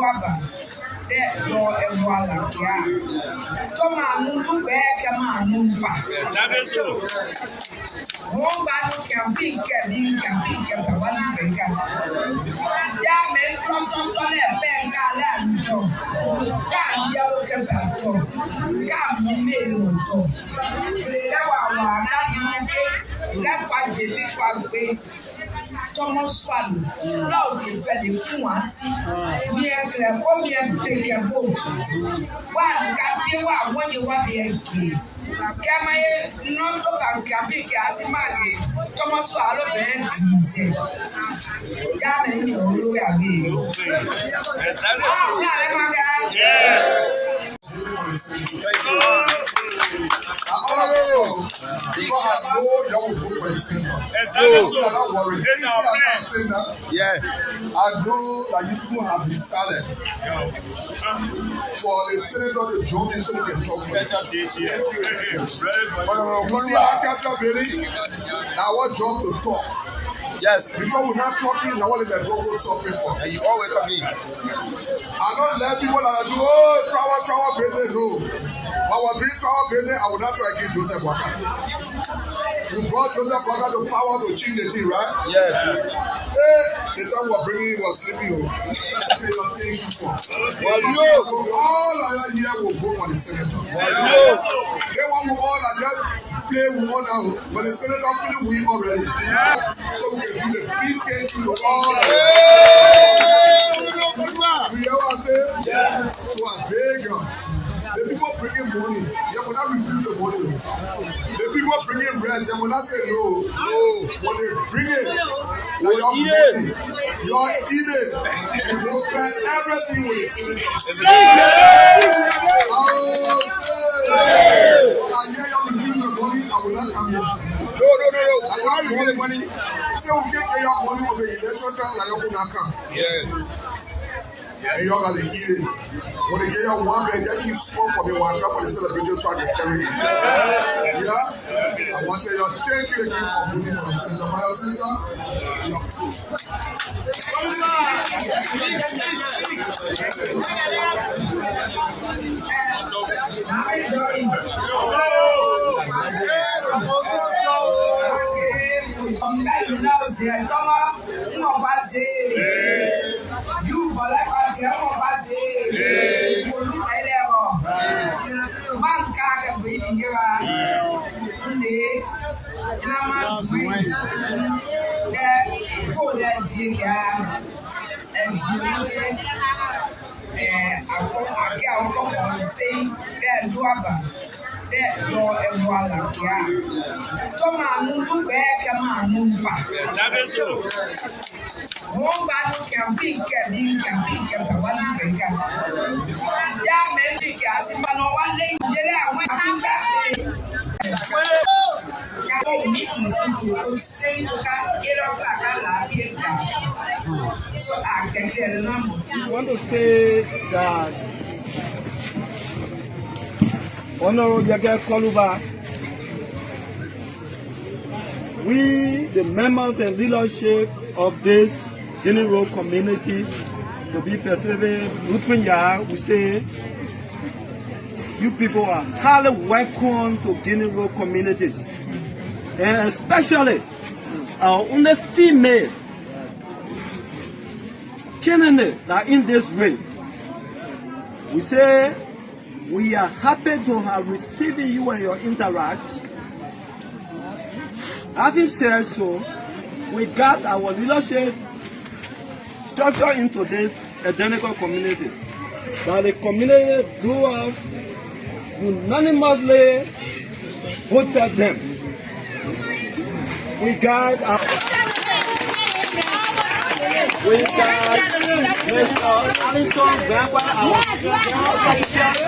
Duaba. There, door and water. Toma, move back, come on, move back. One battle can be the one thing. Yeah, men from the bank, can't yellow capato. Come, you may so. That's why they think one way. Thomas Fan, Lord is very poor. We are only a big boat. One can be one when you want the Yamaye non talk camping as Maggie, Thomas Swallow and said, Yammy, you are me. Yeah, I know that you people have decided for the senator to join so we can talk about it. See, I capture Billy. Now what job to talk? Yes. Because we're not talking, now what is the global suffering for? And you always come in. I don't let people that do, travel, Billy, no. I was doing travel Billy, I would not try to get Joseph Walker. You brought Joseph Walker the power to change the thing, right? Yes. Hey, the time we were bringing was sleeping. Well, all I here will vote for the senator. They want to all I just play with one now, but the senator fully win already. So we can do the big thing to all. We ever say, so I beg you. The people bringing money, you will not refuse the money. The people bringing bread, you will not say no. When they bring it, like you're eating. You're eating. You will spend everything with the city. I hear you refuse the money, I will not come here. No. I will not refuse the money. Say we can't pay your money for the election time, like you will not come. Yes. And you're going to eat it. When they get your one bed, just keep small for me one cup for the celebration so I can carry it. Yeah? I want to tell you, thank you again for being on the center. My center. You collect us, you pass it. Man can't be in your for that jigger and I can't say that Duaba. That door and water. Toma, move back, come on, move back. One battle can be the one thing. Yeah, maybe gas, but no one day, I went back. I need to say to get up like so I can get a number. I want to say that Honorable Jaga Koluba, we, the members and leadership of this Guinea Road community, to be perceived, we say, you people are highly welcome to Guinea Road communities, and especially our only female candidate that in this way. We say, we are happy to have received you and your interact. Having said so, we got our leadership structure into this identical community. But the community do have unanimously voted them. We got Mr. Arlington Grandpa, our general secretary.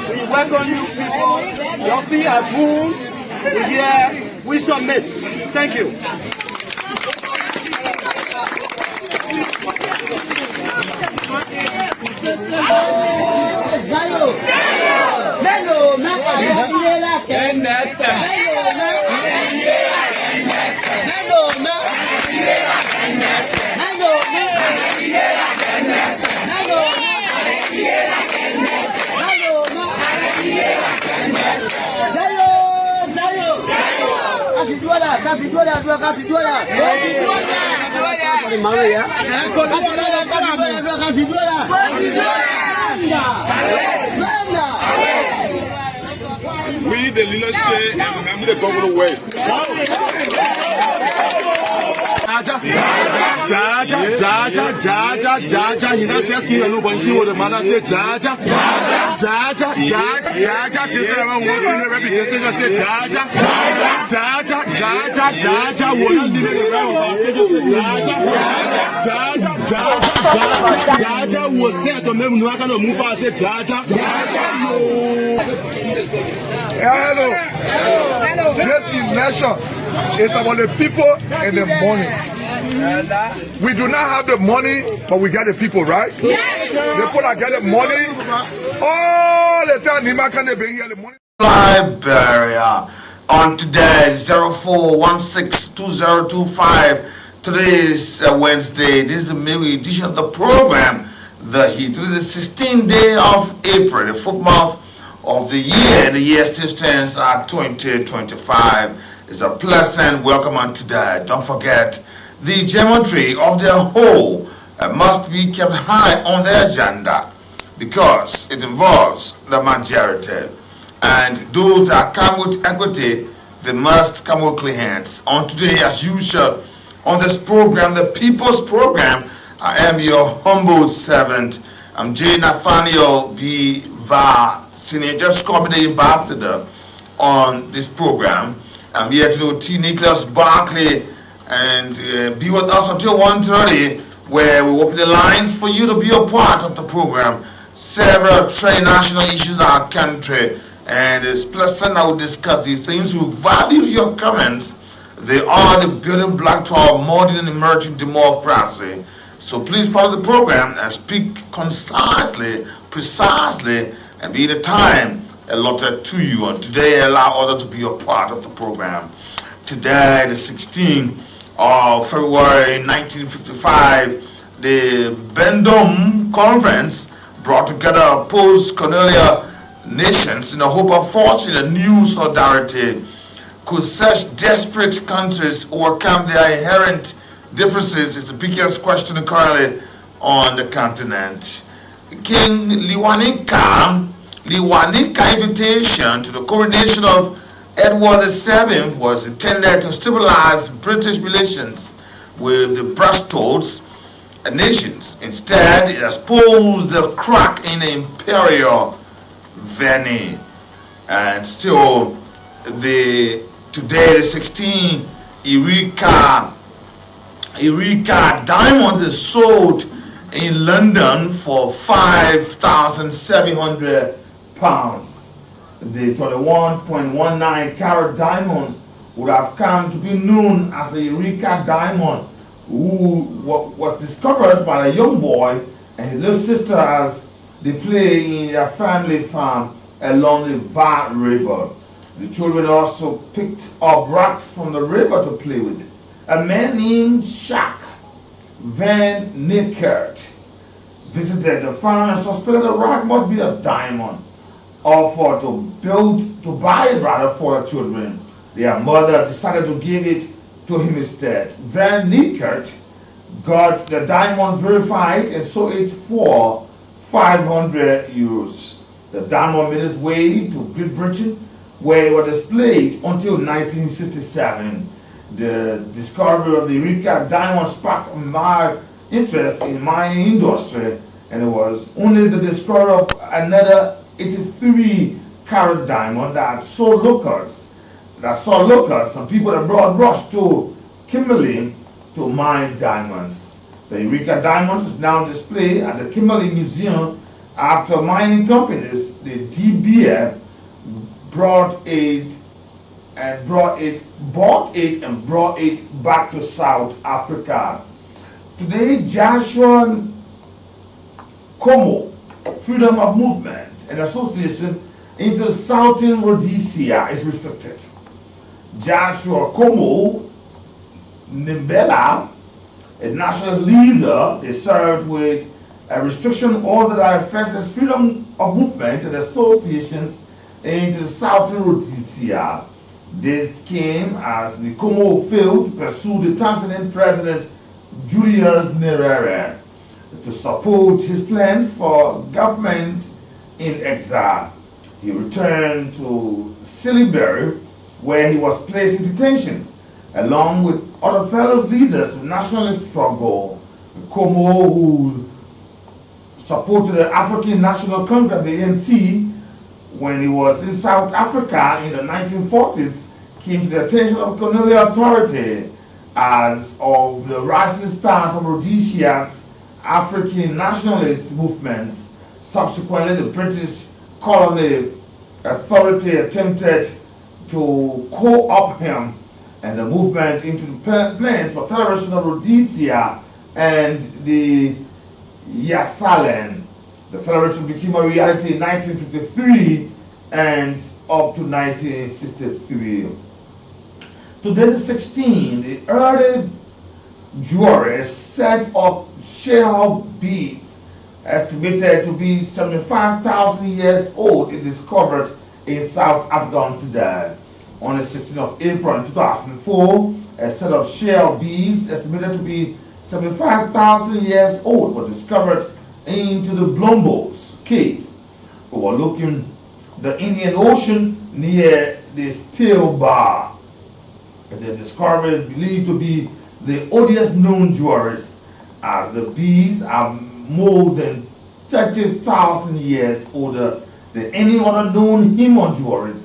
We welcome you people. Your feet are moved. Here we submit. Thank you. We, the leadership, and remember the government way. Jaja, you not just give a little bit of the mother say Jaja, this is one representative say Jaja, one living around, Jaja was there to make no kind of move. I said Jaja. Hello. This election is about the people and the money. We do not have the money, but we got the people, right? Yes. The people that get the money, all the time, Nima can bring here the money. Liberia on today 04162025. Today is Wednesday. This is the May edition of the program. The Heat. Today is the 16th day of April, the 4th month of the year. The year still stands at 2025. It's a pleasant welcome on today. Don't forget, the geometry of the whole must be kept high on the agenda because it involves the majority. And those that come with equity, they must come with clean hands. On today, as usual, on this program, the People's Program, I am your humble servant. I'm Nathaniel B. Vah Sr. Just call me the ambassador on this program. I'm here to do T. Nicholas Barkley and be with us until 1:30, where we open the lines for you to be a part of the program. Several national issues in our country, and it's pleasant I will discuss these things. We value your comments. They are the building block to our modern and emerging democracy. So please follow the program and speak concisely, precisely, and be the time allotted to you. And today, allow others to be a part of the program. Today, the 16th of February 1955, the Bandung Conference brought together post-colonial nations in the hope of forging a new solidarity. Could such desperate countries overcome their inherent differences is the biggest question currently on the continent. King Liwanika invitation to the coronation of Edward VII was intended to stabilize British relations with the Brussels nations. Instead, it exposed the crack in the imperial veneer. And still, today the 16th Eureka diamonds is sold in London for £5,700. The 21.19 carat diamond would have come to be known as a Eureka diamond, who was discovered by a young boy and his little sister as they play in their family farm along the Vah River. The children also picked up rocks from the river to play with. A man named Shaq Van Nickert visited the farm and suspected the rock must be a diamond, offered to buy it rather for the children. Their mother decided to give it to him instead. Van Nickert got the diamond verified and sold it for €500. The diamond made its way to Great Britain, where it was displayed until 1967. The discovery of the Eureka diamond sparked my interest in mining industry, and it was only the discovery of another 83 carat diamond that saw locals, and people that brought rushed to Kimberley to mine diamonds. The Eureka diamond is now displayed at the Kimberley Museum after mining companies, the DBA, bought it and brought it back to South Africa. Today, Joshua Como, Freedom of Movement and Association into Southern Rhodesia is restricted. Joshua Como Nimbela, a national leader, is served with a restriction order that affects his freedom of movement and associations into the southern Rhodesia. This came as Nkomo failed to pursue the Tanzanian President Julius Nyerere to support his plans for government in exile. He returned to Siliberi, where he was placed in detention, along with other fellow leaders of the nationalist struggle. Nkomo, who supported the African National Congress, the ANC, when he was in South Africa in the 1940s, came to the attention of colonial authority as of the rising stars of Rhodesia's African nationalist movements. Subsequently, the British colony authority attempted to co-opt him and the movement into the plans for Federation of Rhodesia and the Yasaland. The Federation became a reality in 1953 and up to 1963. Today, the 16th, the early jewelers set up shell beads estimated to be 75,000 years old is discovered in South Africa today. On the 16th of April 2004, a set of shell beads estimated to be 75,000 years old were discovered into the Blombos cave overlooking the Indian Ocean near the Steel Bar. The discovery is believed to be the oldest known jewelries, as the beads are more than 30,000 years older than any other known human jewelries.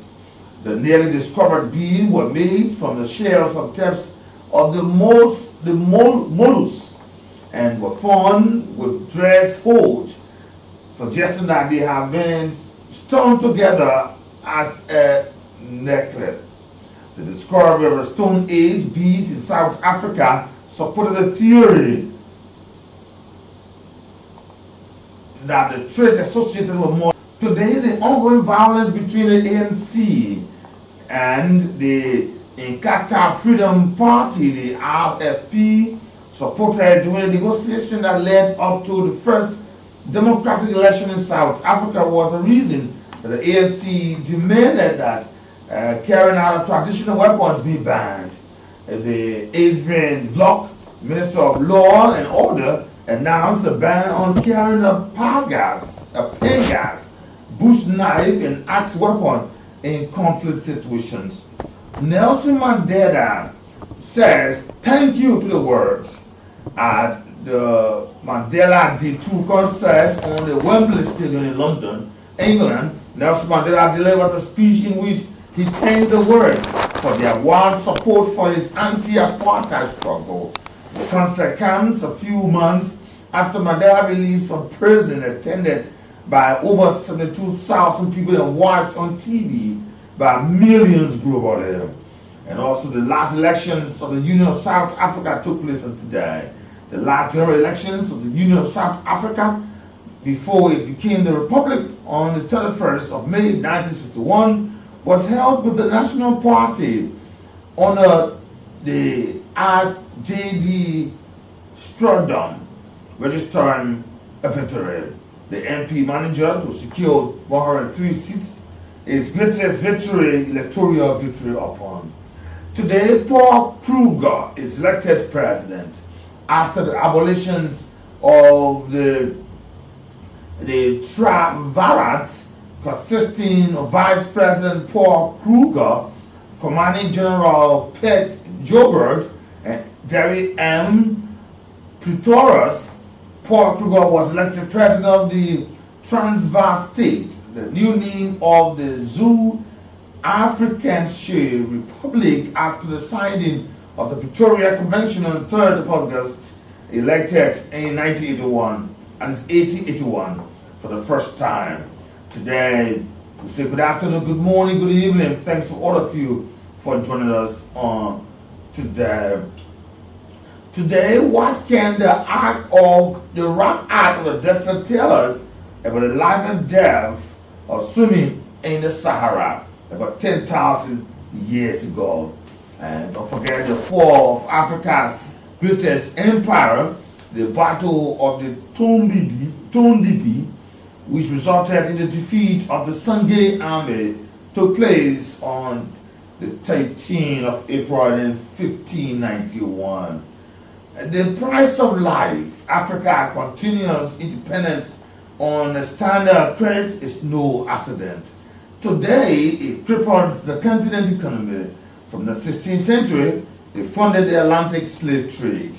The nearly discovered beads were made from the shells of types of the mollusks and were found with dress holes, suggesting that they have been strung together as a necklace. The discovery of the Stone Age beads in South Africa supported the theory that the traits associated with more. Today, the ongoing violence between the ANC and the Inkatha Freedom Party, the RFP, supported during the negotiation that led up to the first democratic election in South Africa, was the reason that the ANC demanded that carrying out traditional weapons be banned. The Adrian Vlok, Minister of Law and Order, announced a ban on carrying a pen gas, bush knife, and axe weapon in conflict situations. Nelson Mandela says thank you to the words at the Mandela Day 2 concert on the Wembley Stadium in London, England. Nelson Mandela delivered a speech in which he thanked the world for their wide support for his anti-apartheid struggle. The concert comes a few months after Mandela released from prison, attended by over 72,000 people and watched on TV by millions globally. And also the last elections of the Union of South Africa took place on today. The last general elections of the Union of South Africa before it became the Republic on the 31st of May 1961 was held with the National Party under the RJD Strudom registering a victory. The MP manager to secure 103 seats, his greatest victory, electoral victory upon. Today, Paul Kruger is elected president after the abolition of the triumvirate consisting of Vice President Paul Kruger, Commanding General Pete Joubert, and Derry M. Pretorius. Paul Kruger was elected president of the Transvaal State, the new name of the Zoo Afrikaanse Republic, after the signing of the Pretoria Convention on the 3rd of August, elected in 1981, and it's 1881 for the first time. Today, we say good afternoon, good morning, good evening. Thanks to all of you for joining us on today. Today, what can the rock art of the desert tell us about the life and death of swimming in the Sahara about 10,000 years ago? And don't forget the fall of Africa's greatest empire, the Battle of the Tondibi, which resulted in the defeat of the Sangay army took place on the 13th of April in 1591. The price of life, Africa continuous independence on a standard credit is no accident. Today, it cripples the continent economy. From the 16th century, they funded the Atlantic slave trade.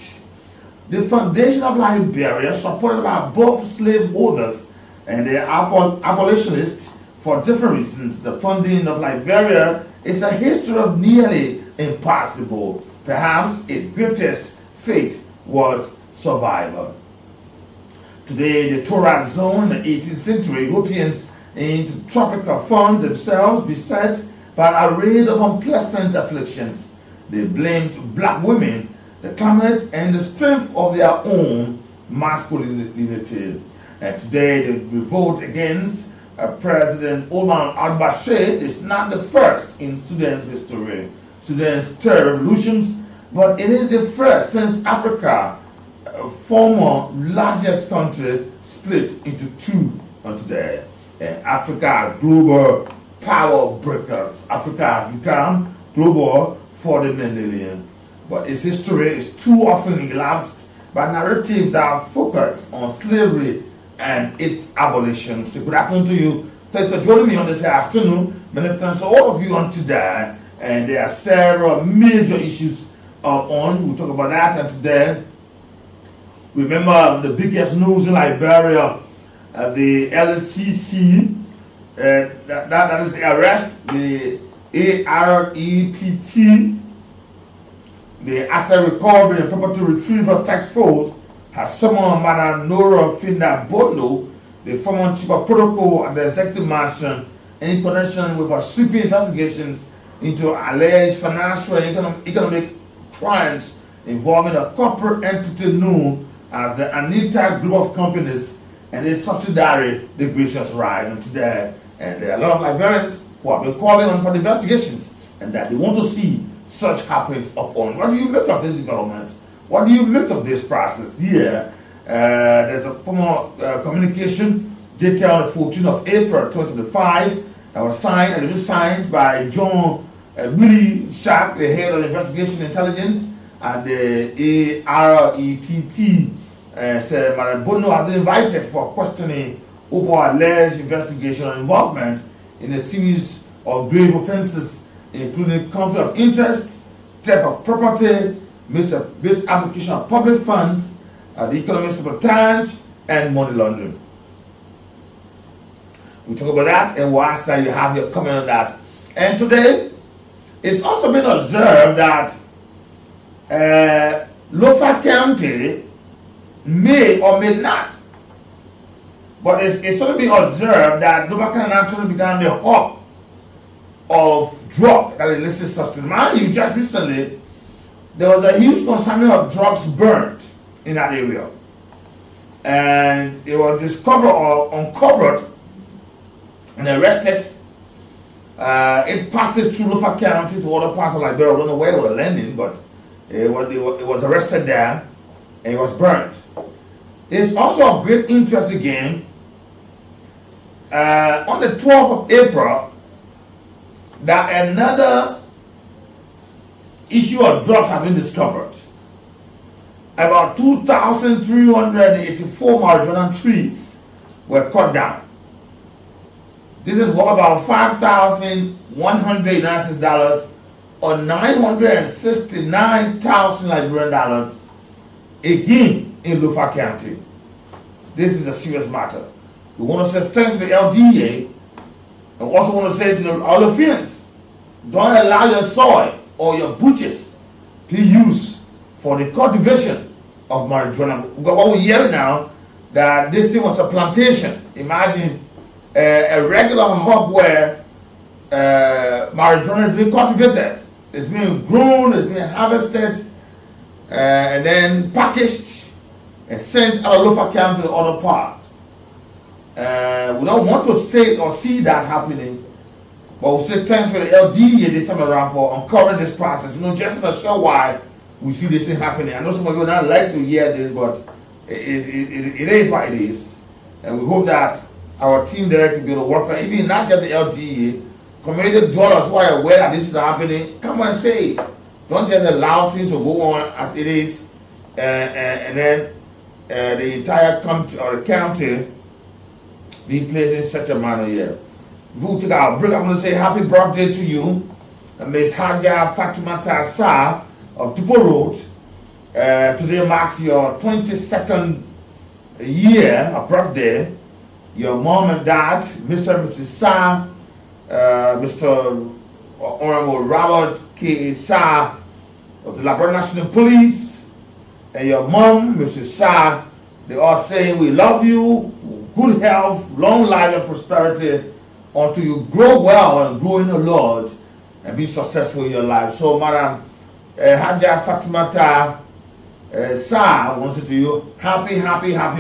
The foundation of Liberia, supported by both slaveholders and the abolitionists for different reasons. The funding of Liberia is a history of nearly impossible. Perhaps its greatest fate was survival. Today, the Torah zone in the 18th century, Europeans into tropical found themselves beset by an array of unpleasant afflictions. They blamed black women, the climate, and the strength of their own masculinity. And today, the revolt against President Omar al-Bashir is not the first in Sudan's history. Sudan's third revolutions, but it is the first since Africa, former largest country, split into two today. And Africa, global power breakers. Africa has become global for the millennium. But its history is too often elapsed by narratives that focus on slavery and its abolition. So good afternoon to you. Thanks for joining me on this afternoon. Many thanks to all of you on today. And there are several major issues on. We'll talk about that. And today, remember the biggest news in Liberia, the LCC, that is the arrest, the AREPT, the Asset Recovery and Property Retrieval Task Force, has summoned Madam Nora Finda Bono, the former chief of protocol at the executive mansion, in connection with her sweeping investigations into alleged financial and economic crimes involving a corporate entity known as the Anita Group of Companies and its subsidiary, the Gracious Ride. And today, and there are a lot of Liberians who have been calling on for the investigations and that they want to see such happening upon. What do you make of this development? What do you make of this process here? There's a formal communication dated on the 14th of April 2025 that was signed and it was signed by John Willie Shack, the head of investigation intelligence at the AREPT. Said Madam Bono has been invited for questioning over alleged investigation and involvement in a series of grave offenses, including conflict of interest, theft of property, misapplication of public funds, the economic sabotage, and money laundering. We'll talk about that and we'll ask that you have your comment on that. And today, it's also been observed that Lofa County may or may not, but it's sort of been observed that Lofa County actually became the hub of drug that illicit substance. Mind you, just recently, there was a huge consignment of drugs burnt in that area. And it was discovered or uncovered and arrested. It passes through Lofa County to other parts of Liberia. I don't know where it was landing, but it was arrested there and it was burnt. It's also of great interest again. On the 12th of April, that another issue of drugs have been discovered. About 2,384 marijuana trees were cut down. This is worth about $5,100 United States dollars or 969,000 Liberian dollars again in Lofa County. This is a serious matter. We want to say thanks to the LDA and also want to say to all the Fiends, don't allow your soil or your butches be used for the cultivation of marijuana. What we're hearing now, that this thing was a plantation. Imagine a regular hub where marijuana is being cultivated. It's being grown, it's being harvested, and then packaged and sent out of Lofa County to the other part. We don't want to say or see that happening, but we'll say thanks for the LDA this time around for uncovering this process. You know, just to show why we see this thing happening. I know some of you would not like to hear this, but it is what it is. And we hope that our team there can be able to work on, even not just the LDA, community dwellers who are aware that this is happening, come and say it. Don't just allow things to go on as it is, and then the entire country or the county be placed in such a manner here. We'll take our break. I'm going to say happy birthday to you, Miss Haja Fatimata Sa of Tupo Road. Today marks your 22nd year of birthday. Your mom and dad, Mr. and Mrs. Sa, Mr. Honorable Robert K. Sa of the Labrador National Police, and your mom, Mrs. Sa, they all saying we love you, good health, long life and prosperity until you grow well and grow in the Lord and be successful in your life. So, Madam Haja Fatimata Sa wants to say to you, happy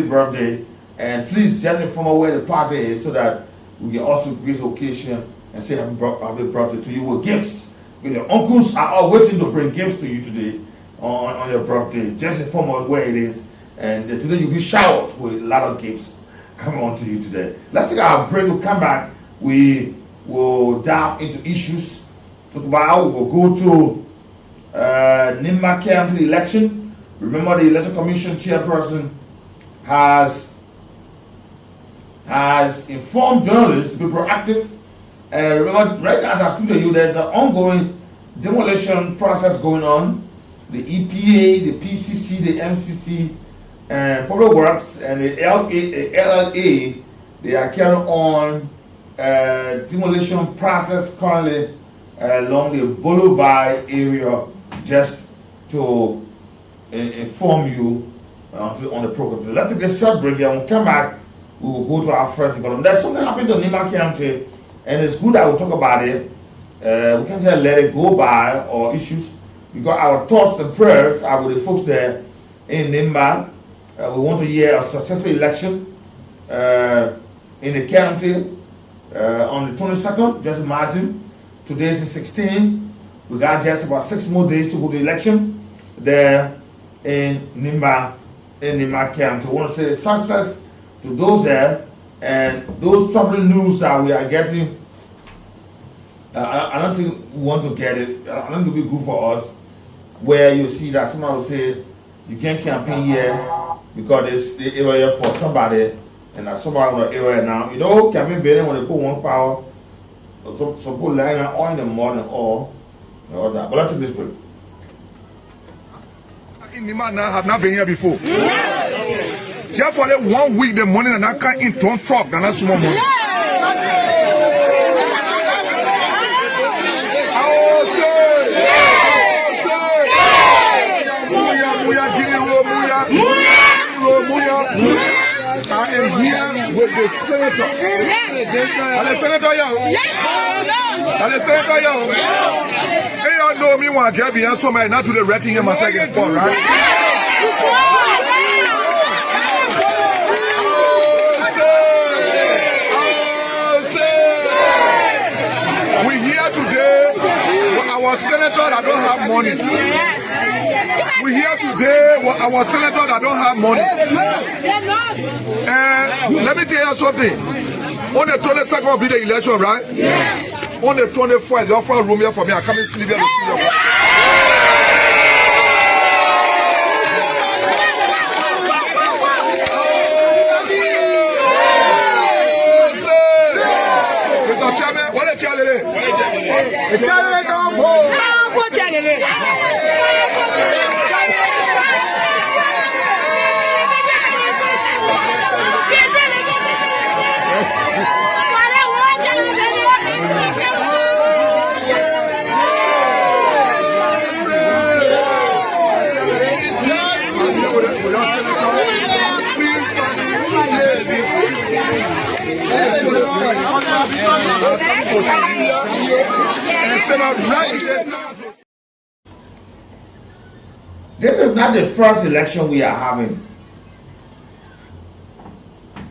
birthday. And please just inform us where the party is so that we can also create an occasion and say happy birthday to you with gifts. Because your uncles are all waiting to bring gifts to you today on your birthday. Just inform us where it is. And today you'll be showered with a lot of gifts coming on to you today. Let's take our break. We'll come back. We will dive into issues. Talk about, we'll go to Nimba County election. Remember, the Election Commission chairperson has informed journalists to be proactive. Remember, right as I speak to you, there's an ongoing demolition process going on. The EPA, the PCC, the MCC, and Public Works, and the LLA, they are carrying on demolition process currently along the Boulevard area, just to inform you on the program. So let's take a short break here. When we come back, we will go to our first development. There's something happening to Nimba County, and it's good that we talk about it. We can't just let it go by or issues. We got our thoughts and prayers are with the folks there in Nimba. We want to hear a successful election in the county on the 22nd. Just imagine, today is the 16th. We got just about 6 more days to go to the election there in Nimba County. We want to say success to those there, and those troubling news that we are getting. I don't think we want to get it. I don't think it will be good for us, where you see that someone will say you can't campaign here because it's the area for somebody, and that somebody in the area now. You know, campaign building when they put one power, some people line on in the more than all that. But let's take this break. In Nimba now have not been here before. Just for that 1 week, the money and I can't in ton truck, and that's small money. I am here with the senator. Yes. And the senator, yo. Yes. And the senator, yo. Hey, y'all know me one get behind somebody not to the wrecking him a second spot, right? We here today with our senator that don't have money. We here today with our senator that don't have money. Let me tell you something. On the 22nd will be the election, right? Yes. On the 24th, they offer a room here for me. I come and sleep here to see you. Mr. Chairman, what is Charlie? Charlie, come home. This is not the first election we are having.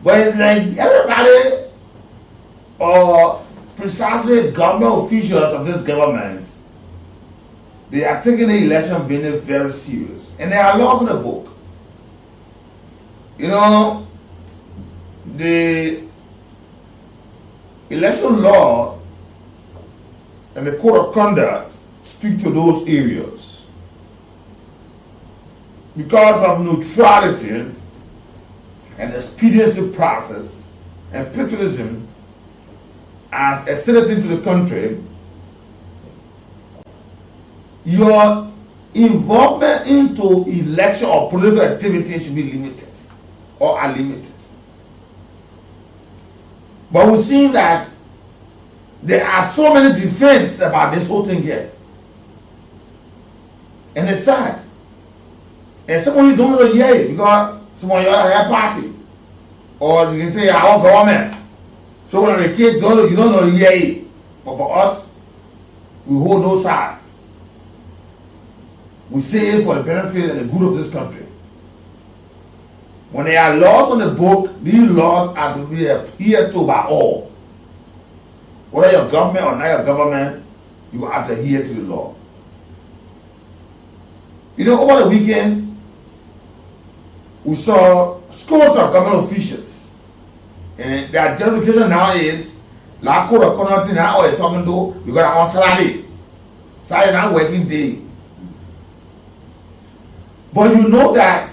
But it's like everybody, or precisely government officials of this government, they are taking the election business very serious. And there are laws in the book. You know, the election law and the code of conduct speak to those areas. Because of neutrality and expediency process and patriotism as a citizen to the country, your involvement into election or political activity should be limited or unlimited. But we're seeing that there are so many defenses about this whole thing here. And it's sad. And some of you don't know yet because some of you are a party. Or you can say our government. So one of the kids you don't know yet. But for us, we hold those sides. We say it for the benefit and the good of this country. When there are laws on the book, these laws are to be adhered to by all. Whether your government or not your government, you have to adhere to the law. You know, over the weekend, we saw scores of government officials. And their justification now is, la code of conduct now we're talking to, because I want salary. Salary not working day. But you know that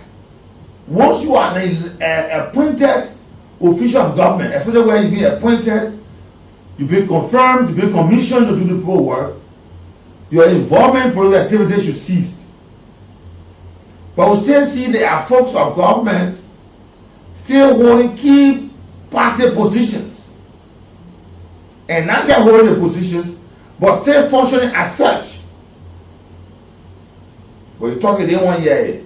once you are an appointed official of government, especially when you be appointed, you be confirmed, you be commissioned to do the pro work, your involvement in political activities should cease. But we still see there are folks of government still holding key party positions. And not just holding the positions, but still functioning as such. We're talking in 1 year.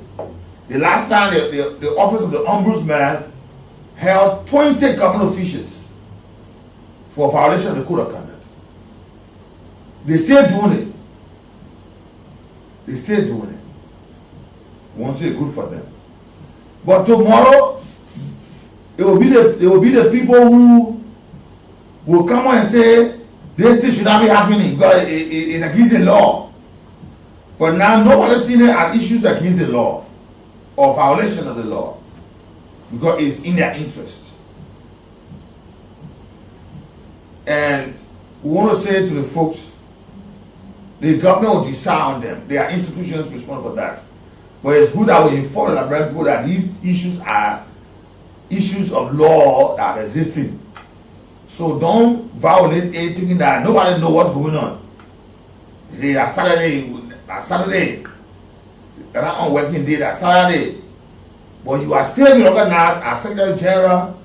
The last time the office of the ombudsman held 20 government officials for violation of the code of conduct. They're still doing it. They're still doing it. Won't say good for them. But tomorrow, it will be the people who will come on and say this thing should not be happening because it's against the law. But now nobody's seen it as issues against the law or violation of the law because it's in their interest. And we want to say to the folks, the government will decide on them. There are institutions responsible for that. But it's good that we inform the Liberian people that these issues are issues of law that are existing. So don't violate it thinking that nobody knows what's going on. You say that's Saturday, that's not on working day, that's Saturday. But you are still recognized as Secretary General,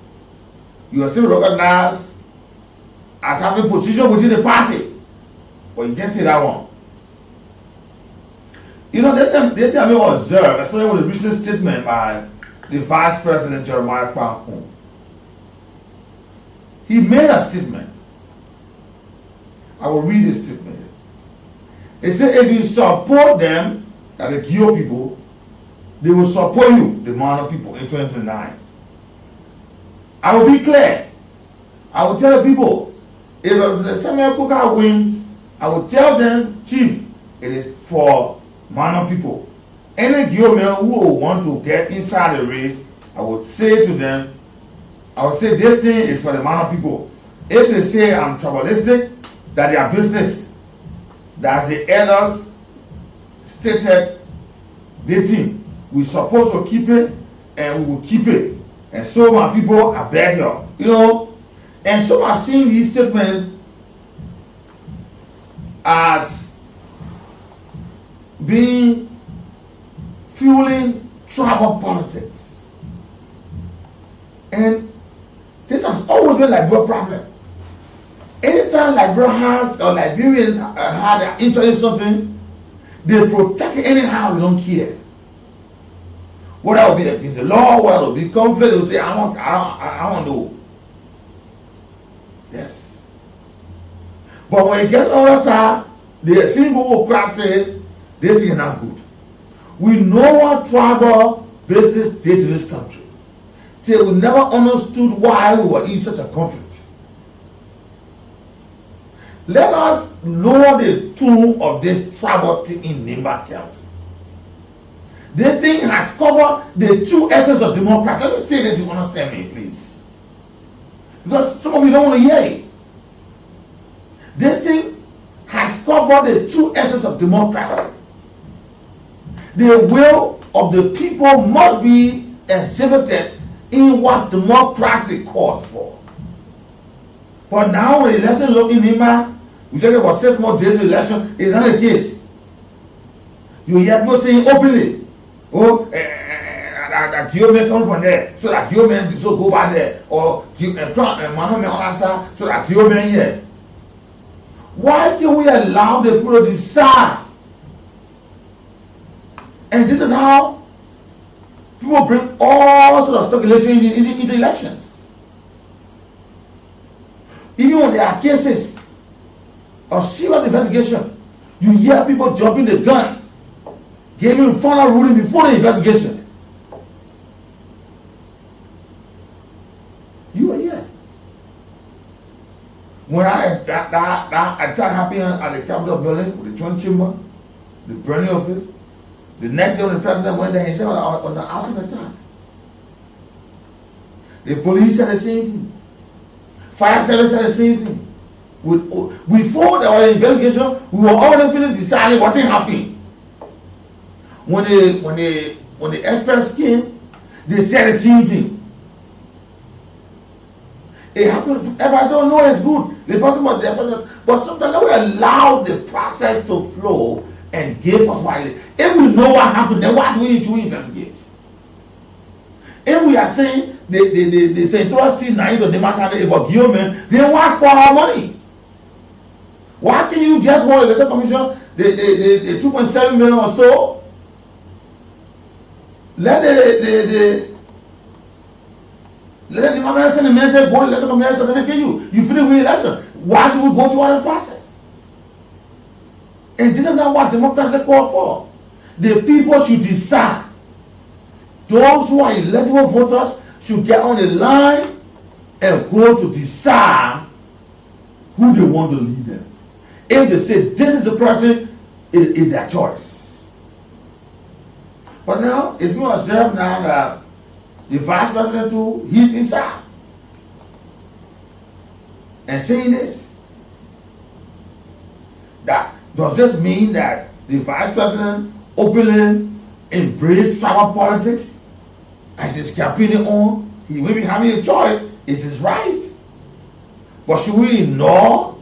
you are still recognized as having position within the party. But you can't say that one. You know, this thing I may observe, especially with the recent statement by the Vice President Jeremiah Kwan. He made a statement. I will read this statement. He said, if you support them, that the Gio people, they will support you, the Mano people, in 2029. I will be clear. I will tell the people, if the Samuel Kuka wins, I will tell them, Chief, it is for Mano people. Any Gio men who will want to get inside the race, I would say to them, I would say this thing is for the Mano people. If they say I'm tribalistic, that their business, that's the elders stated, they think we're supposed to keep it and we will keep it. And so my people are beg you. You know, and so I've seen these statements as being fueling tribal politics. And this has always been Liberia's problem. Anytime Liberia has or Liberian had an interest in something, they protect it anyhow, they don't care. Whether it will be against the law, whether it will be conflict, they'll say, I want to know. Yes. But when it gets on the other side, the same people will cry say, this is not good. We know what tribal business did to this country. Till we never understood why we were in such a conflict. Let us lower the tune of this tribal thing in Nimba County. This thing has covered the true essence of democracy. Let me say this, you understand me, please. Because some of you don't want to hear it. This thing has covered the true essence of democracy. The will of the people must be exhibited in what democracy calls for. But now when the election looking in, we said about 6 more days of election, it's not the case. You hear people saying openly, oh, that Guillaume come from there, so that Guillaume so go back there, or so that Guillaume here. Why can we allow the people to decide? And this is how people bring all sorts of speculation into elections. Even when there are cases of serious investigation, you hear people jumping the gun, giving final ruling before the investigation. You are here. When that attack happened at the Capitol building with the Joint Chamber, the burning of it, the next day when the president went there, he said it was an arson attack. The police said the same thing. Fire service said the same thing. Before there was an investigation, we were already feeling deciding what happened. When the experts came, they said the same thing. It happens. Everybody said, "Oh no, it's good." The person was there, but sometimes we allow the process to flow and give us why. If we know what happened, then why do we need to investigate? If we are saying the Central C9 to demarcate for Guillaume, then why spend our money? Why can you just want the election commission the 2.7 million or so? Let the man send the man say go to the election commission certificate you finish with election. Why should we go through all the process? And this is not what democracy called for. The people should decide. Those who are eligible voters should get on the line and go to decide who they want to lead them. If they say this is the person, it is their choice. But now it's being observed now that the vice president too, he's inside and saying this. That does this mean that the vice president openly embraced tribal politics as he's campaigning on? He will be having a choice. It's his right. But should we ignore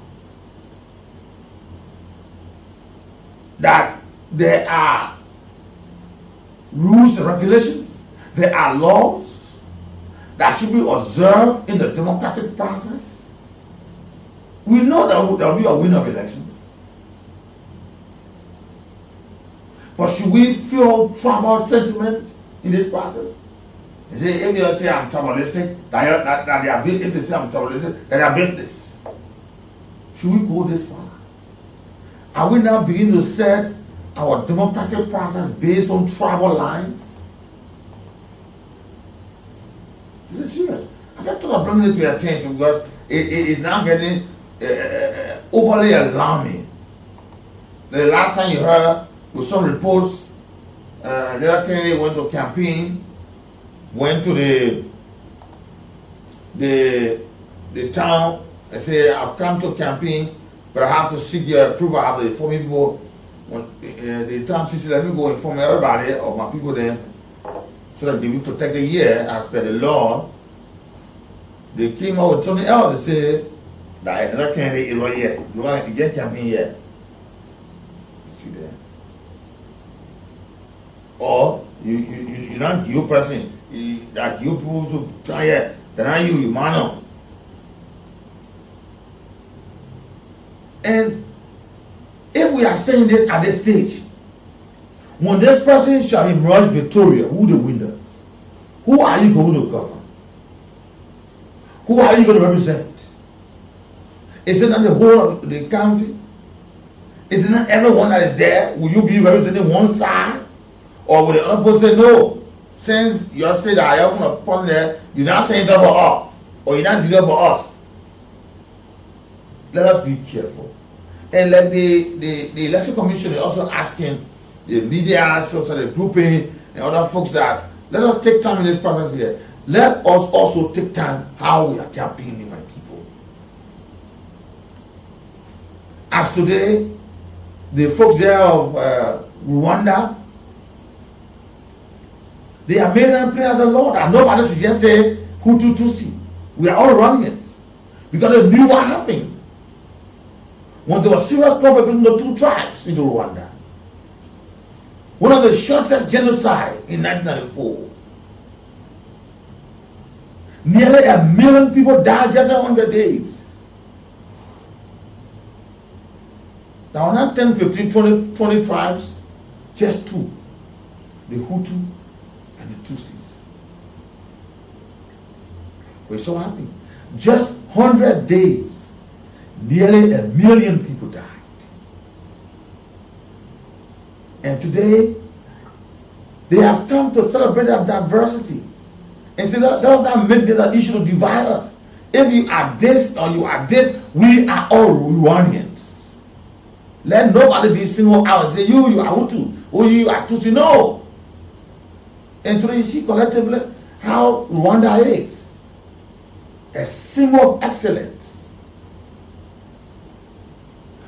that there are rules and regulations, there are laws that should be observed in the democratic process? We know that there will be a winner of elections. But should we feel tribal sentiment in this process? You say, if you say I'm tribalistic, if they say I'm tribalistic, then they are business. Should we go this far? Are we now beginning to set our democratic process based on tribal lines? This is serious. I said to bring it to your attention because it is now getting overly alarming. The last time you heard with some reports, the other candidate went to campaign, went to the town and said, "I've come to campaign, but I have to seek your approval." I have to inform people. When the town said, "Let me go inform everybody of my people then, so that they will be protected here as per the law." They came out with something else. They said that another candidate is right here. You want to get campaign here? See there. Or you not you person that you prove to try it, then you man. And if we are saying this at this stage, when this person shall emerge victorious, who the winner? Who are you going to govern? Who are you going to represent? Is it not the whole of the county? Is it not everyone that is there? Will you be representing one side? Or will the other person say, no, since you say that I am a person there, you're not saying that for us, or you're not doing that for us. Let us be careful. And like the election commission is also asking the media, also the grouping and other folks that let us take time in this process here. Let us also take time how we are campaigning my people. As today, the folks there of Rwanda, they are made and players a lot, and nobody should just say Hutu Tutsi. We are all running it because they knew what happened when there was serious conflict between the two tribes into Rwanda. One of the shortest genocide in 1994. Nearly 1 million people died just in 100 days. Now, not 10, 15, 20 tribes, just two, the Hutu and the Tutsis. We're so happy. Just 100 days, nearly 1 million people died. And today, they have come to celebrate their diversity. And say, that make this an issue to divide us. If you are this or you are this, we are all Rwandans. Let nobody be single out and say, you are Hutu, or you are Tutsi. No. And today you see collectively how Rwanda is a symbol of excellence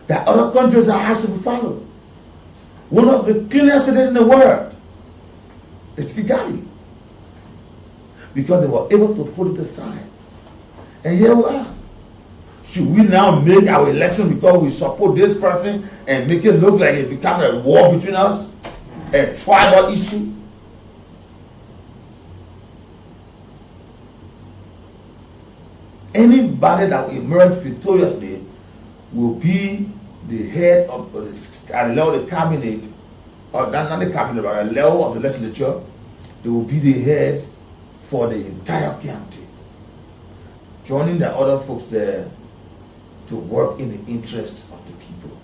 that other countries are actually following. One of the cleanest cities in the world is Kigali, because they were able to put it aside. And here we are. Should we now make our election because we support this person and make it look like it becomes a war between us? A tribal issue? Anybody that will emerge victoriously will be the head of the level of the cabinet, or not the cabinet, but a level of the legislature. They will be the head for the entire county, joining the other folks there to work in the interest of the people.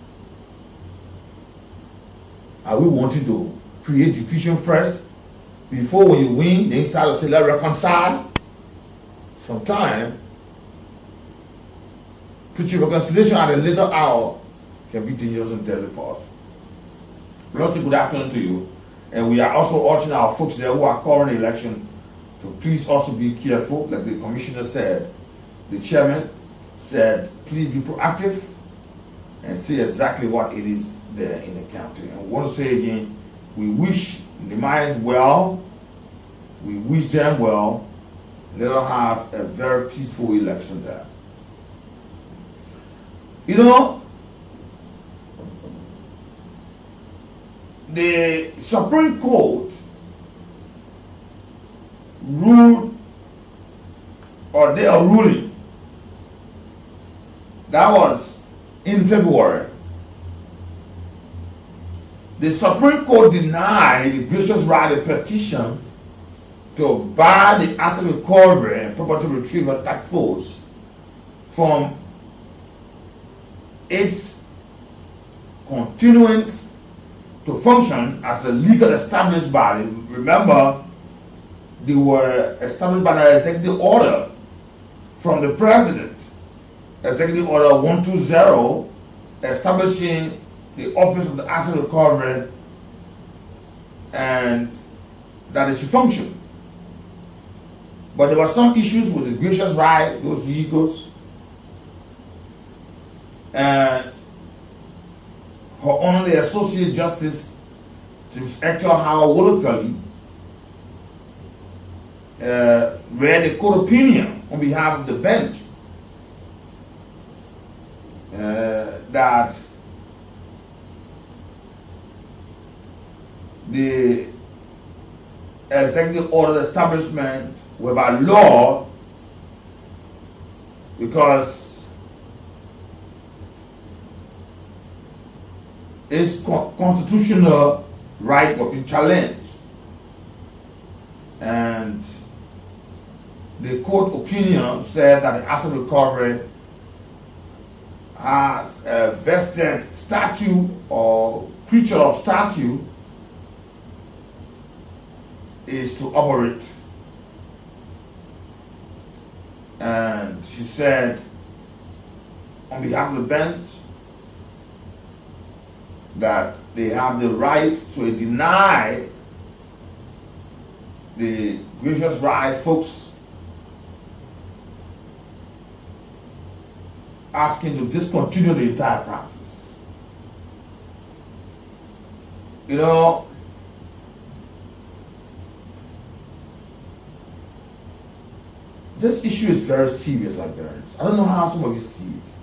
Are we wanting to create division first before when you win, then start to say let's reconcile? Sometimes preaching reconciliation at a later hour can be dangerous and deadly for us. Let's say good afternoon to you. And we are also urging our folks there who are calling the election to please also be careful. Like the commissioner said, the chairman said, please be proactive and see exactly what it is there in the county. And we want to say again, we wish the Mayans well, we wish them well. Let them have a very peaceful election there. You know, the Supreme Court ruled, or they are ruling, that was in February. The Supreme Court denied the gracious right of petition to bar the asset recovery and property retrieval task force from its continuance to function as a legal established body. Remember, they were established by an executive order from the president, Executive Order 120, establishing the Office of the Asset Recovery, and that it should function. But there were some issues with the gracious right, those vehicles, and her only Associate Justice, James Hector Howard Wolokali, read a court opinion on behalf of the bench that the executive order establishment were by law because its constitutional right was being challenged, and the court opinion said that the asset recovery has a vested statute or creature of statute is to operate. And she said on behalf of the bench that they have the right to deny the gracious right folks asking to discontinue the entire process. You know, this issue is very serious, Liberians. I don't know how some of you see it.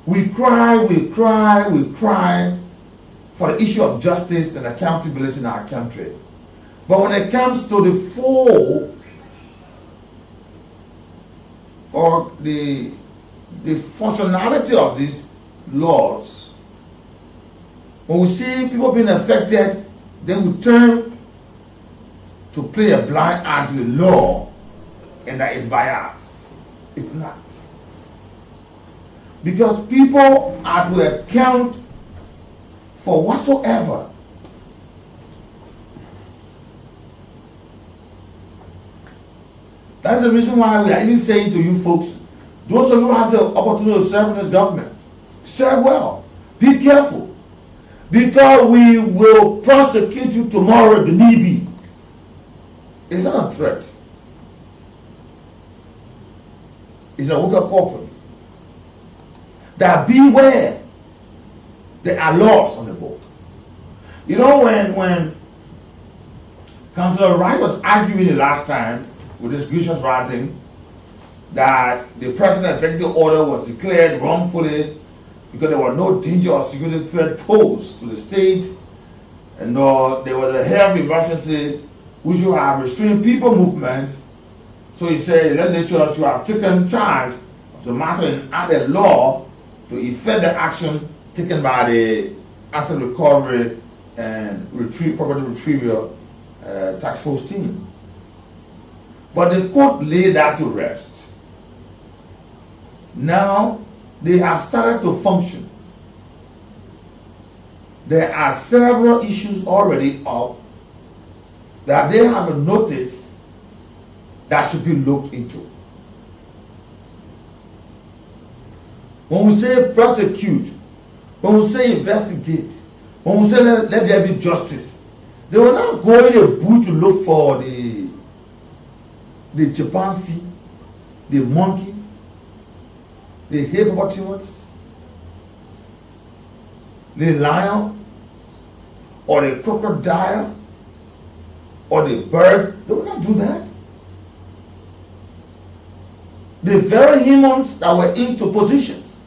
We cry for the issue of justice and accountability in our country. But when it comes to the fall or the functionality of these laws, when we see people being affected, then we turn to play a blind eye to the law, and that is bias. It's not. Because people are to account for whatsoever. That's the reason why we are even saying to you folks, those of you who have the opportunity to serve in this government, serve well. Be careful. Because we will prosecute you tomorrow if the need be. It's not a threat. It's a wake-up call for you. That beware. There are laws on the book. You know, when Councillor Wright was arguing the last time with this gracious writing that the president's executive order was declared wrongfully because there was no danger of security threat posed to the state, and nor there was a health emergency which should have restrained people movement. So he said the legislature should have taken charge of the matter and added law to effect the action taken by the asset recovery and property retrieval task force team. But the court laid that to rest. Now they have started to function. There are several issues already up that they have noticed that should be looked into. When we say prosecute, when we say investigate, when we say let there be justice, they will not go in the bush to look for the chimpanzee, the monkey, the hippopotamus, the lion, or the crocodile, or the birds. They will not do that. The very humans that were into positions,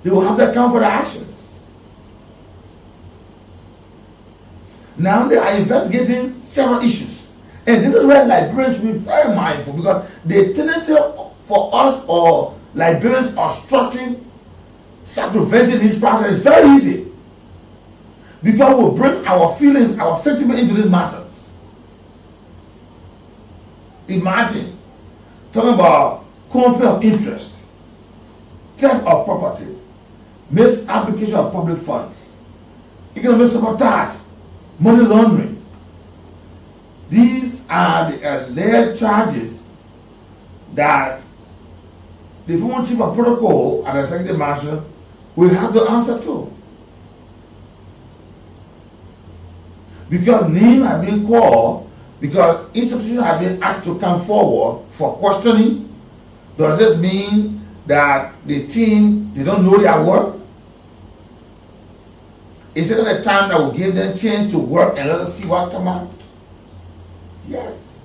they will have to account for their actions. Now they are investigating several issues. And this is where Liberians should be very mindful, because the tendency for us or Liberians obstructing, circumventing this process is very easy. Because we bring our feelings, our sentiment into these matters. Imagine talking about conflict of interest, theft of property, misapplication of public funds, economic sabotage, money laundering. These are the alleged charges that the former chief of protocol and the executive marshal will have to answer to. Because names have been called, because institutions have been asked to come forward for questioning. Does this mean that the team, they don't know their work? Is it at a time that will give them a chance to work and let us see what come out? Yes.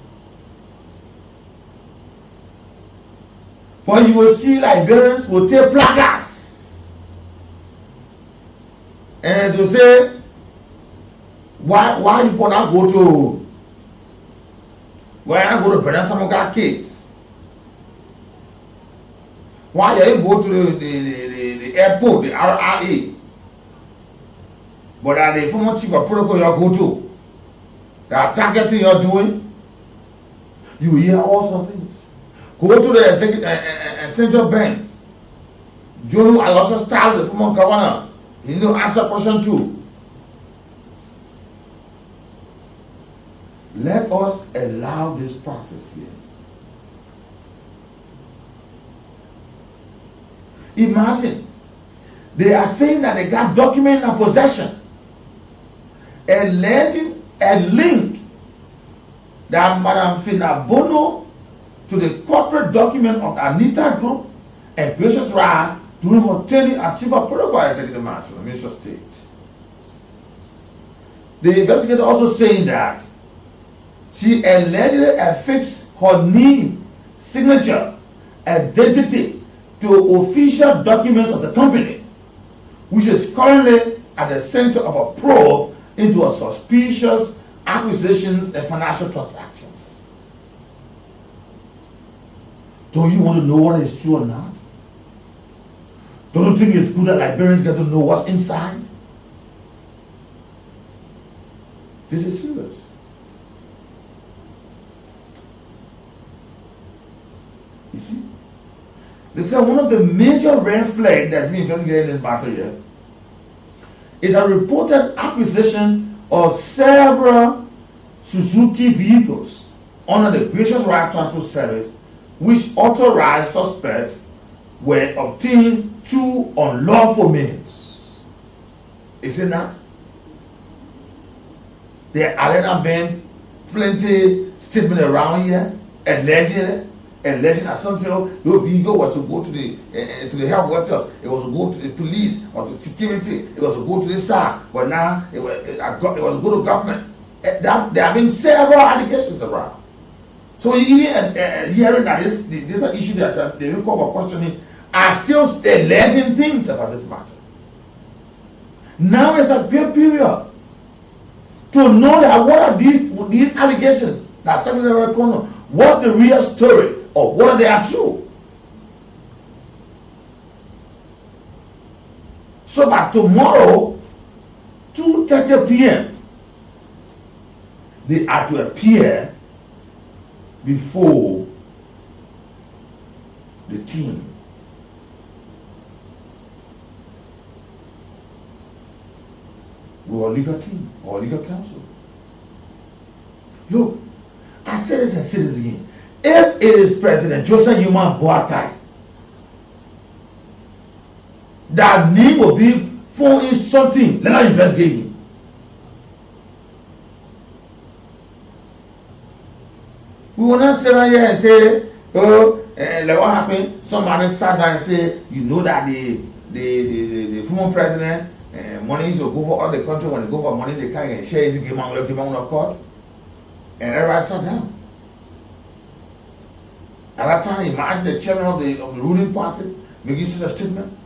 But you will see Liberians will take placards and to say, why you gonna go to Benin Samoga case? Why you go to the airport, the RRA? But are the former chief of protocol you go to? They are targeting you're doing. You hear all sorts of things. Go to the central bank. Jolo also style the former governor. You know, answer question 2. Let us allow this process here. Imagine, they are saying that they got document in possession, alleging a link that Madam Finabono to the corporate document of Anita Group and Gracious Ra during her tenure as Chief of Protocol Executive Marshal, Minister of State. The investigator also saying that she allegedly affixed her name, signature, identity to official documents of the company, which is currently at the center of a probe into a suspicious acquisitions and financial transactions. Don't you want to know what is true or not? Don't you think it's good that Liberians get to know what's inside? This is serious. You see? They say one of the major red flags that's been investigated in this matter here is a reported acquisition of several Suzuki vehicles under the Gracious Right Transport Service, which authorized suspects were obtained through unlawful means. Is it not? There are been plenty statement around here alleging that somehow those vehicles were to go to the health workers, it was to go to the police or to security, it was to go to the SAR, but now it was to go to government. There have been several allegations around. So even hearing that this is an issue that they will call for questioning, are still alleging things about this matter. Now is a period to know that what are these allegations that Secretary Corner, what's the real story, or whether they are true. So by tomorrow, 2:30 p.m., they are to appear before the team. Or legal team or legal counsel. Look, I say this and say this again. If it is President Joseph Yuma Boakai, that name will be for insulting, let us investigate him. We will not sit down here and say, oh, like what happened? Somebody sat down and say, you know that the former president money is to go for all the country. When they go for money, they can't share it, give on the court. And everybody sat down. At that time, imagine the chairman of the ruling party making such a statement.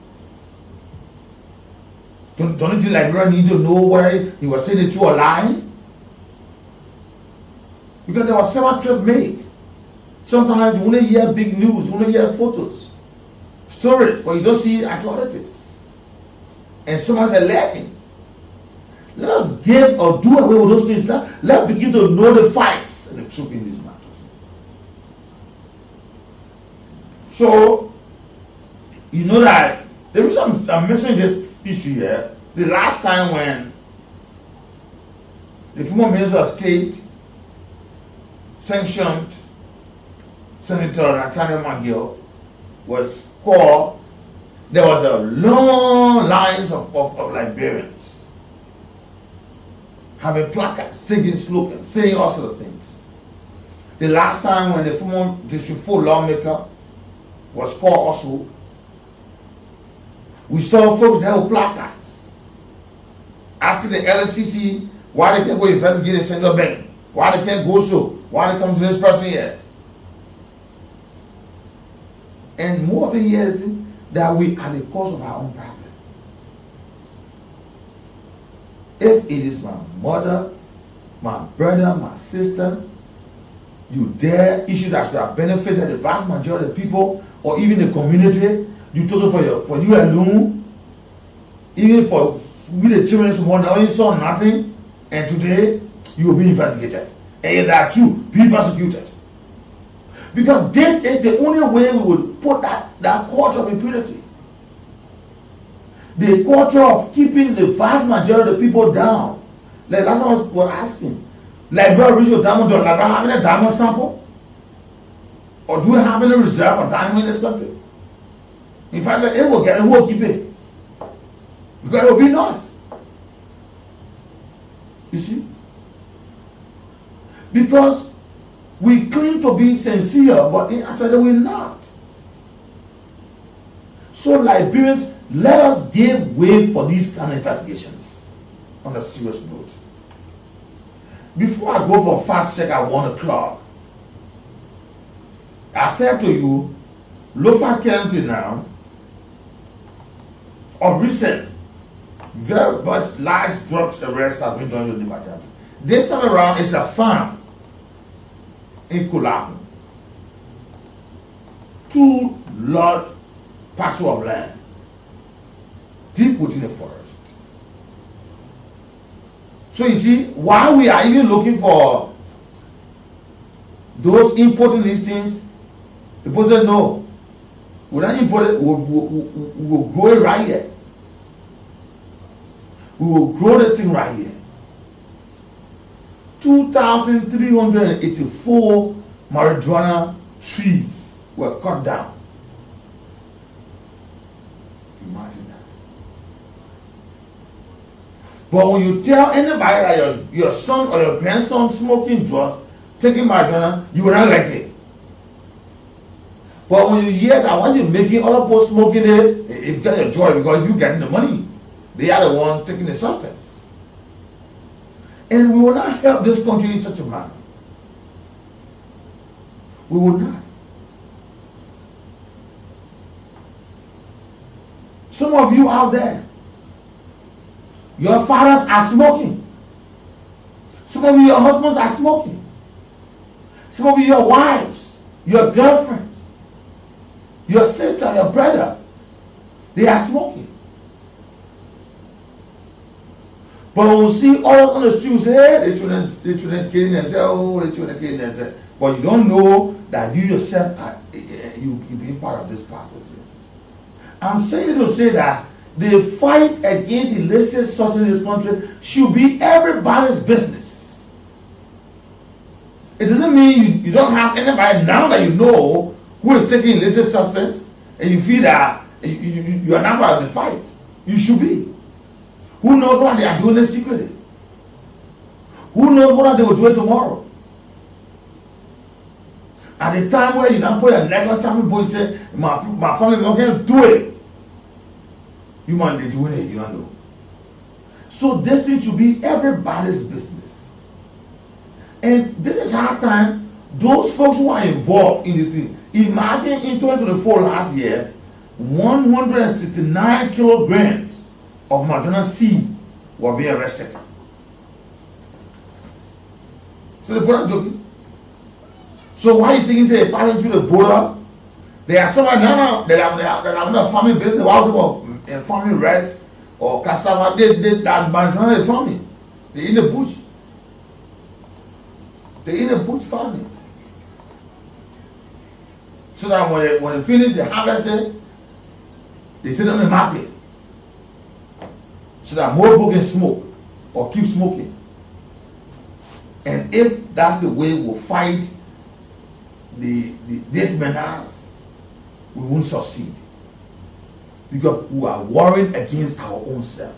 Don't you think Liberia need to know whether he was saying the truth or lying? Because there was several trips made. Sometimes you only hear big news, you only hear photos, stories, but you don't see actualities. And someone's alleging. Let us give or do away with those things. Let's begin to know the facts and the truth in these matters. So, you know that there was some, I'm mentioning this issue here. The last time when the former Minister of State sanctioned Senator Nathaniel B was called, there was a long lines of Liberians having placards, singing slogans, saying all sorts of things. The last time when the former District 4 lawmaker was called also, we saw folks that had placards asking the LSCC why they can't go investigate the Senator Bank, why they can't go so, why they come to this person here. And more of the years that we are the cause of our own problem. If it is my mother, my brother, my sister, you dare issue that should have benefited the vast majority of people or even the community, you took it for you alone, even for we the children's mother, you saw nothing, and today you will be investigated. And if that you be persecuted. Because this is the only way we will put that culture of impunity. The culture of keeping the vast majority of the people down. Like that's what I was asking. Liberia reach your diamond, do Liberia having a diamond sample? Or do we have any reserve of diamond in this country? In fact, it will get it, who will keep it? Because it will be nice. You see? Because we claim to be sincere, but in actuality we're not. So Liberians, let us give way for these kind of investigations on a serious note. Before I go for fast check at 1 o'clock, I said to you, Lofa County now, of recent, very much large drugs arrests have been done in the County. This time around, it's a farm in Kulahu. 2 large parcels of land deep within the forest. So you see, while we are even looking for those important listings, the person no, we don't import it, we will grow it right here. We will grow this thing right here. 2,384 marijuana trees were cut down. Imagine that. But when you tell anybody that your son or your grandson smoking drugs, taking marijuana, you will not like it. But when you hear that when you're making other people smoking it, it gets a joy because you're getting the money. They are the ones taking the substance. And we will not help this country in such a manner. We will not. Some of you out there, your fathers are smoking. Some of you, your husbands are smoking. Some of you, your wives, your girlfriends, your sister, your brother, they are smoking. But when we see all on the streets, hey, the children killing themselves, oh, the children killing themselves. But you don't know that you yourself are you being part of this process here. I'm saying it to say that the fight against illicit substance in this country should be everybody's business. It doesn't mean you don't have anybody now that you know who is taking illicit substance and you feel that you are not part of the fight. You should be. Who knows what they are doing secretly? Who knows what they will do tomorrow? At the time where you now put a neck on top of and say, my family member can't do it. You might be doing it, you don't know. So this thing should be everybody's business. And this is hard time. Those folks who are involved in this thing, imagine in 2024 last year, 169 kilograms of marijuana seed were being arrested. So the brother joking. So why you think he say passing through the border? There are some now that are not farming business, out of farming rice or cassava. That marijuana is farming. They in the bush. They in the bush farming. So that when they finish the harvest, they sit on the market. So that more people can smoke or keep smoking. And if that's the way we'll fight this menace, we won't succeed. Because we are warring against our own self.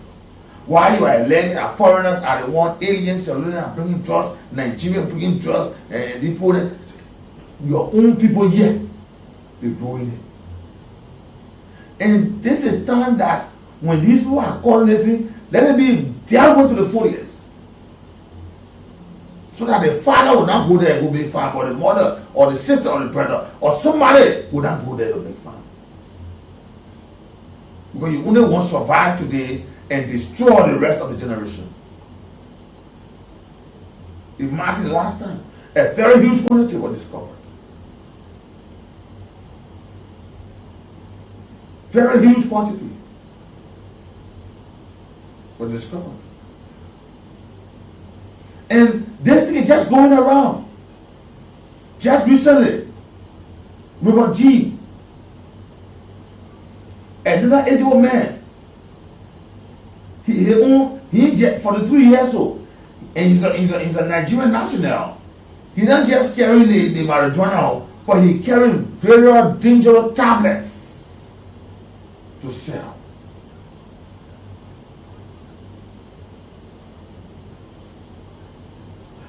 While you are alleging our foreigners are the one, aliens are bringing drugs, Nigeria bringing drugs, and your own people here, they're growing it. And this is time that when these people are calling this thing, let it be dealt with to the fullest. So that the father will not go there and go make fun, or the mother, or the sister, or the brother, or somebody will not go there to make fun. Because you only want to survive today and destroy the rest of the generation. Imagine the last time, a very huge quantity was discovered. Very huge quantity was discovered. And this thing is just going around. Just recently, remember G, another 80-year-old man, he 43 years old, and he's a Nigerian national. He not just carrying the marijuana, but he carrying very dangerous tablets to sell.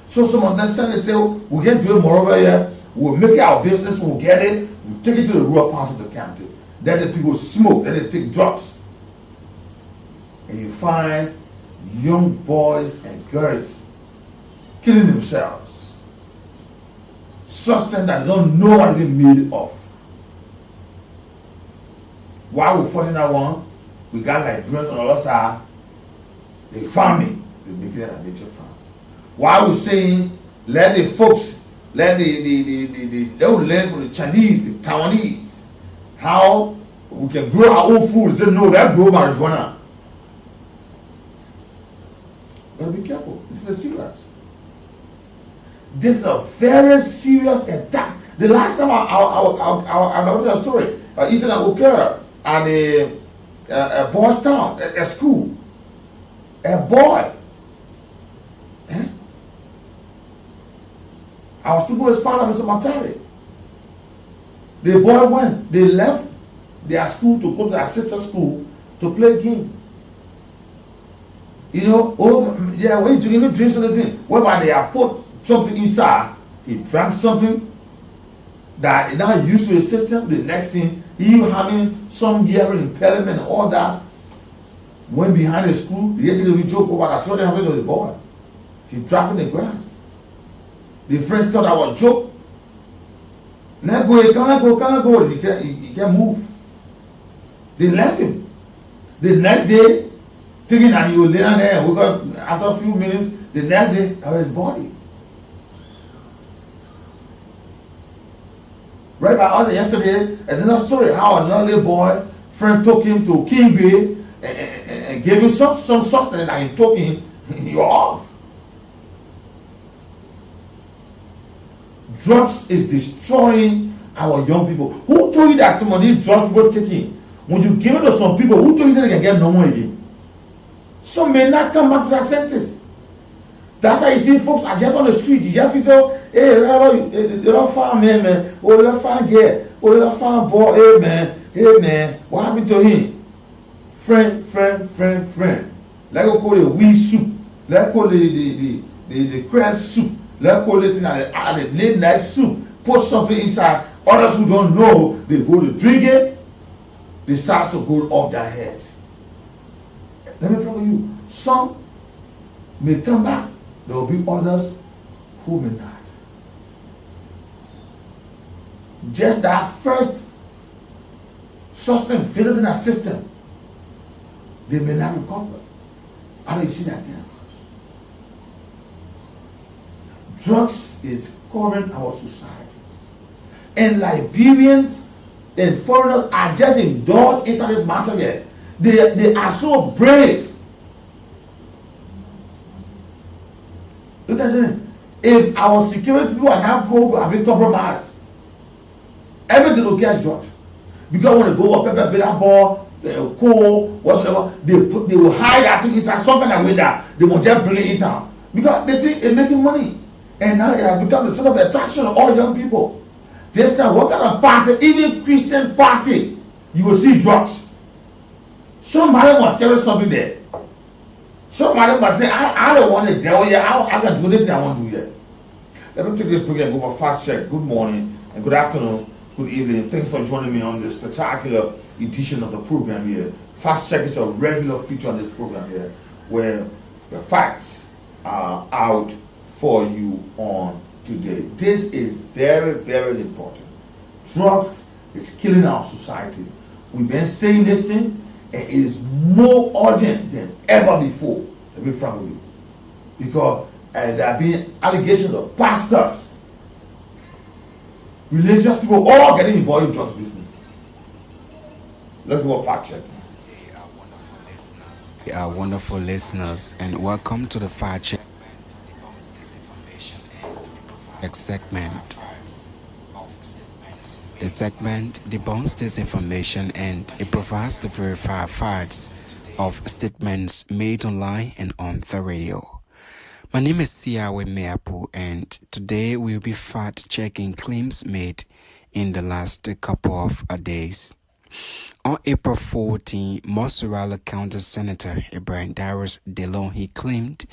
So some of them say, we can do it more over here, we'll make it our business, we'll get it, we'll take it to the rural parts of the county. let the people smoke, let them take drugs. And you find young boys and girls killing themselves. Substance that they don't know what they're made of. While we're fighting that one, we got Liberians on the other side. They farming. They're making it a nature farm. While we're saying, let the folks, let they will learn from the Chinese, the Taiwanese, how we can grow our own food. They say, no, let's grow marijuana. Gotta be careful. This is serious. This is a very serious attack. The last time I wrote a story, incident occurred at a boys' town, a school. A boy. Our student was found out Mr. Natl. The boy went. They left their school to go to their sister school to play game. You know, oh yeah, when you drink something, whereby they have put something inside, he drank something that is now used to the system. The next thing, he having some hearing impairment and all that. Went behind the school, they take a joke over that's what they happened to the boy. He dropped in the grass. The friends thought that was a joke. Let go, he can't go. He can't move. They left him. The next day, thinking that he would lay down there and woke up after a few minutes. The next day, that was his body. Right by us yesterday, another story how another little boy friend took him to King Bay and gave him some substance that he took him, he was off. Drugs is destroying our young people. Who told you that some of these drugs people taking, when you give it to some people, who told you that they can get normal again? Some may not come back to their senses. That's why you see folks are just on the street. You just feel, hey, they don't find man. Oh, they don't find girl. Oh, they don't find boy. Hey man, what happened to him? Friend. Let's go call it wheat soup. Let's call it the crab soup. Let's call it at the late night soup. Put something inside. Others who don't know, they go to drink it. They start to go off their head. Let me tell you, some may come back. There will be others who may not. Just that first substance visiting a system, they may not recover. How do you see that there? Drugs is covering our society. And Liberians and foreigners are just indulged inside this matter here. They are so brave. Look at it. If our security people are now being compromised, everything will get drugs. Because when they go up, pepper, ball, coal, whatsoever, they will hide that thing inside something like that. They will just bring it out. Because they think it's making money. And now it has become the sort of attraction of all young people. This time, what kind of party, even Christian party, you will see drugs. Somebody must carry something there. Somebody must say, I don't want to tell you, I can do anything I want to do here. Let me take this program over fast check. Good morning and good afternoon, good evening. Thanks for joining me on this spectacular edition of the program here. Fast check is a regular feature on this program here, where the facts are out for you on today. This is very, very important. Drugs is killing our society. We've been saying this thing, and it is more urgent than ever before. Let me be frank with you, because there have been allegations of pastors, religious people, all getting involved in drugs business. Let's go fact check. We are wonderful listeners, and welcome to the fact check segment. The segment debunks disinformation and it provides the verified facts of statements made online and on the radio. My name is Siawe Meapu, and today we'll be fact-checking claims made in the last couple of days. On April 14, Mosurala County Senator Ibrahim Darius Delon, he claimed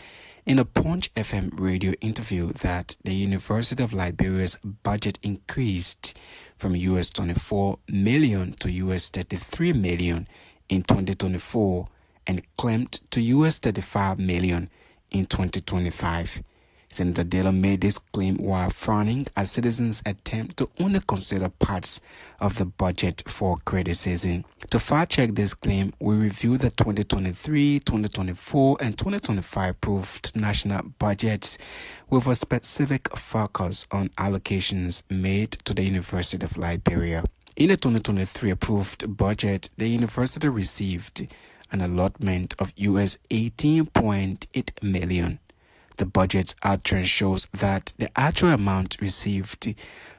in a Punch FM radio interview that the University of Liberia's budget increased from US 24 million to US 33 million in 2024 and claimed to US 35 million in 2025. Senator Dillon made this claim while frowning at citizens' attempt to only consider parts of the budget for criticism. To fact-check this claim, we review the 2023, 2024, and 2025 approved national budgets with a specific focus on allocations made to the University of Liberia. In the 2023 approved budget, the university received an allotment of US 18.8 million. The budget outturn shows that the actual amount received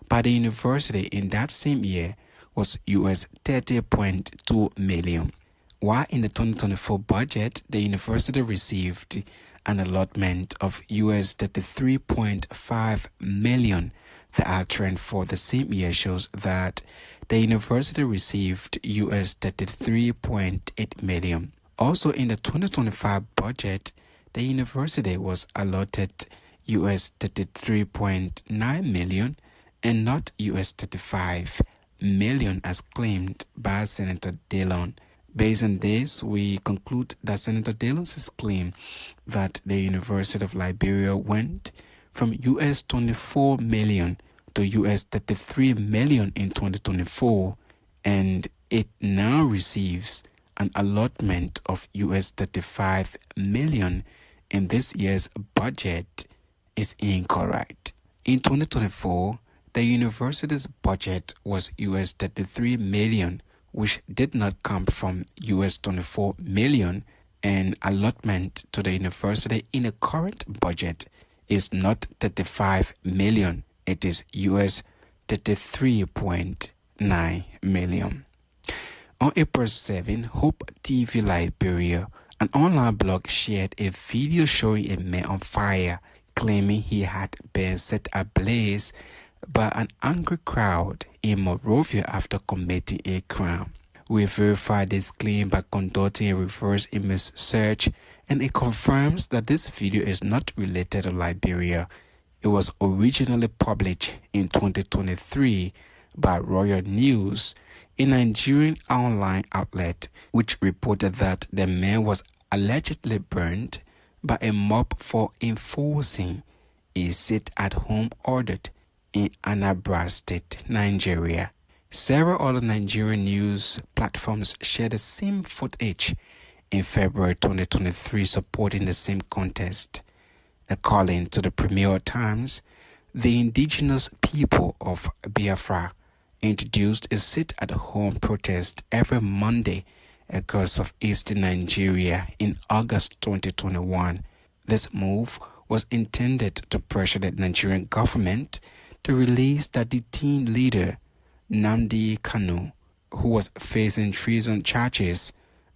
by the university in that same year was US 30.2 million. While in the 2024 budget, the university received an allotment of US 33.5 million. The outturn for the same year shows that the university received US 33.8 million. Also in the 2025 budget, the university was allotted US 33.9 million and not US 35 million as claimed by Senator Dillon. Based on this, we conclude that Senator Dillon's claim that the University of Liberia went from US 24 million to US 33 million in 2024 and it now receives an allotment of US 35 million in this year's budget is incorrect. In 2024, the university's budget was US 33 million, which did not come from US 24 million, and allotment to the university in the current budget is not 35 million, it is US 33.9 million. On April 7, Hope TV Liberia, an online blog, shared a video showing a man on fire, claiming he had been set ablaze by an angry crowd in Monrovia after committing a crime. We verified this claim by conducting a reverse image search, and it confirms that this video is not related to Liberia. It was originally published in 2023 by Royal News, a Nigerian online outlet, which reported that the man was allegedly burned by a mob for enforcing a sit-at-home order in Anambra State, Nigeria. Several other Nigerian news platforms shared the same footage in February 2023 supporting the same contest. According to the Premier Times, the indigenous people of Biafra introduced a sit-at-home protest every Monday across of eastern Nigeria in August 2021. This move was intended to pressure the Nigerian government to release the detained leader Nnamdi Kanu, who was facing treason charges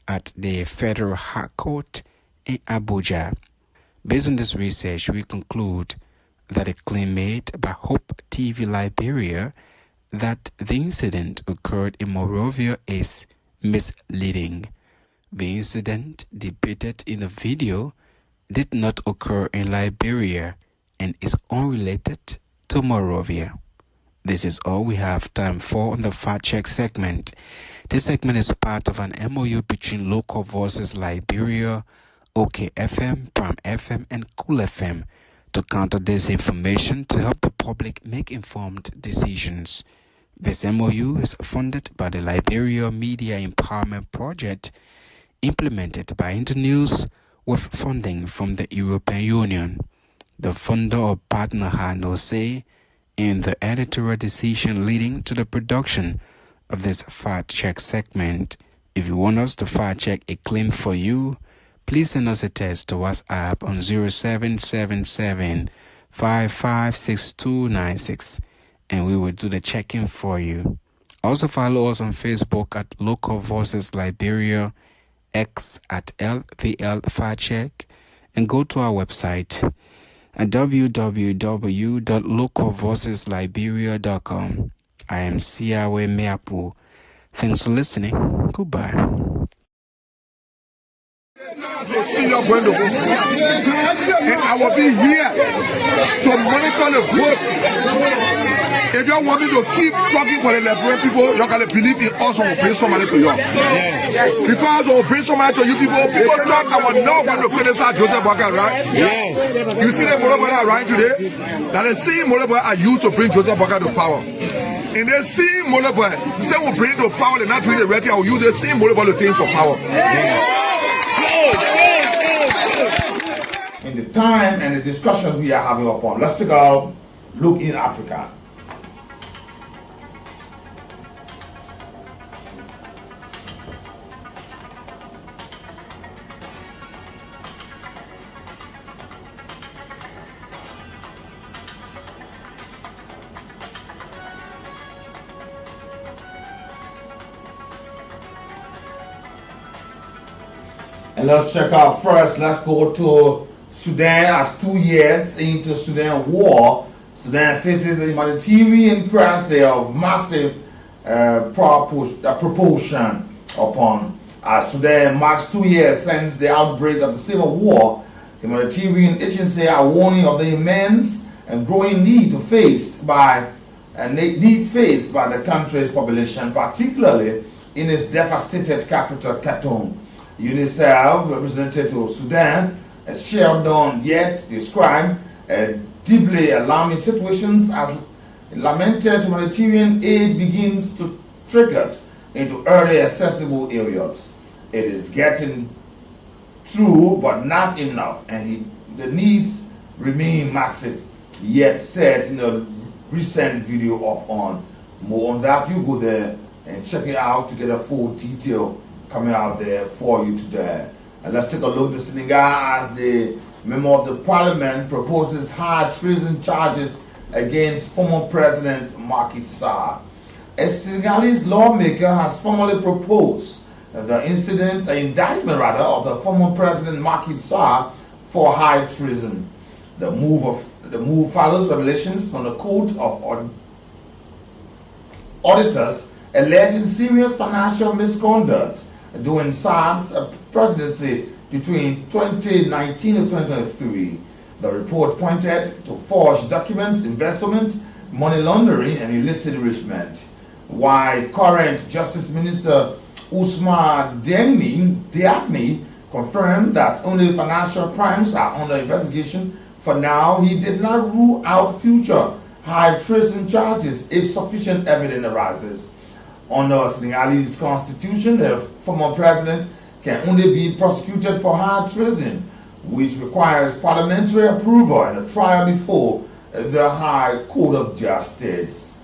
at the Federal High Court in Abuja. Based on this research, we conclude that a claim made by Hope TV Liberia that the incident occurred in Monrovia is misleading. The incident depicted in the video did not occur in Liberia and is unrelated to Monrovia. This is all we have time for on the Fact Check segment. This segment is part of an MOU between Local Voices Liberia, OKFM, Prime FM, and Cool FM to counter disinformation to help the public make informed decisions. This MOU is funded by the Liberia Media Empowerment Project, implemented by Internews with funding from the European Union. The funder or partner had no say in the editorial decision leading to the production of this Fact Check segment. If you want us to fact check a claim for you, please send us a text to WhatsApp on 0777 556296 and we will do the checking for you. Also follow us on Facebook at Local Voices Liberia, X at LVL Fact Check, and go to our website at www.localvoicesliberia.com. I am Siawe Meapu. Thanks for listening. Goodbye. and I will be here to monitor the vote. If you want me to keep talking for the Liberian people, you're going to believe in us or bring somebody to you. Because we'll bring somebody to you people. People talk about now when to criticize Joseph Boakai, right? You see the Morobo I write today? That the same Morobo I used to bring Joseph Boakai to power. And the same Morobo, say we'll bring to power, they're not doing the right thing, I will use the same Morobo to take for power. In the time and the discussions we are having upon, let's take a look in Africa. And let's check out first, let's go to Sudan. As 2 years into Sudan war, Sudan faces a humanitarian crisis of massive proportion upon. As Sudan marks 2 years since the outbreak of the civil war, humanitarian agencies are warning of the immense and growing needs faced by the country's population, particularly in its devastated capital, Khartoum. UNICEF, representative to Sudan, has shared on yet described deeply alarming situations as lamented humanitarian aid begins to trickle into early accessible areas. It is getting through, but not enough, and the needs remain massive, yet said in a recent video up on. More on that, you go there and check it out to get a full detail coming out there for you today. And let's take a look at the Senegal as the member of the parliament proposes high treason charges against former President Macky Sall. A Senegalese lawmaker has formally proposed the indictment of the former President Macky Sall for high treason. The move follows revelations from the Court of Auditors alleging serious financial misconduct during Sall's presidency between 2019 and 2023. The report pointed to forged documents, embezzlement, money laundering, and illicit enrichment. While current Justice Minister Ousmane Diakmi confirmed that only financial crimes are under investigation, for now he did not rule out future high treason charges if sufficient evidence arises. Under Senegalese constitution, the former president can only be prosecuted for high treason, which requires parliamentary approval and a trial before the High Court of Justice.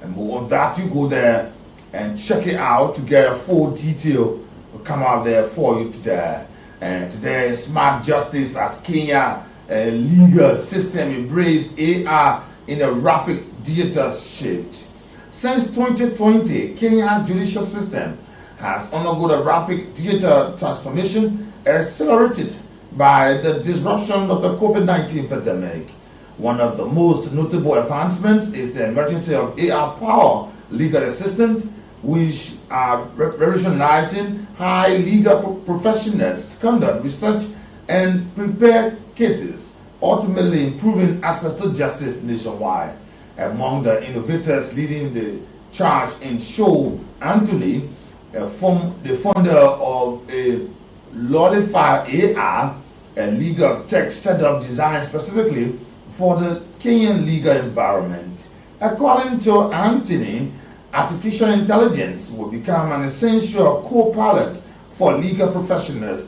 And more on that, you go there and check it out to get a full detail will come out there for you today. And today, smart justice as Kenya legal system embrace AI in a rapid digital shift. Since 2020, Kenya's judicial system has undergone a rapid digital transformation accelerated by the disruption of the COVID-19 pandemic. One of the most notable advancements is the emergence of AI-powered legal assistants, which are revolutionizing how legal professionals conduct research and prepare cases, ultimately improving access to justice nationwide. Among the innovators leading the charge in Show Anthony, the founder of a Lodify AI, a legal tech startup designed specifically for the Kenyan legal environment. According to Anthony, artificial intelligence will become an essential co-pilot for legal professionals,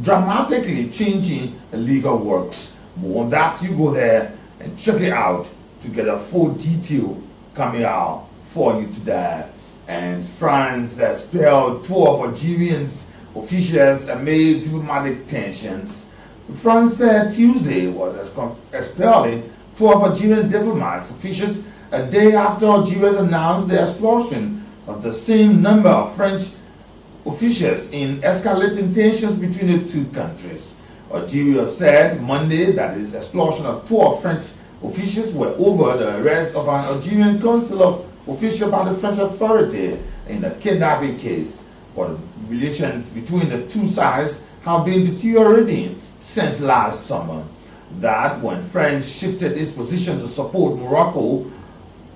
dramatically changing legal works. More on that, you go there and check it out to get a full detail coming out for you today. And France expelled 12 Algerian officials amid diplomatic tensions. France said Tuesday was expelling 12 Algerian diplomats officials a day after Algeria announced the expulsion of the same number of French officials in escalating tensions between the two countries. Algeria said Monday that its expulsion of 12 French officials were over the arrest of an Algerian consular official by the French authority in a kidnapping case. But relations between the two sides have been deteriorating since last summer. That when France shifted its position to support Morocco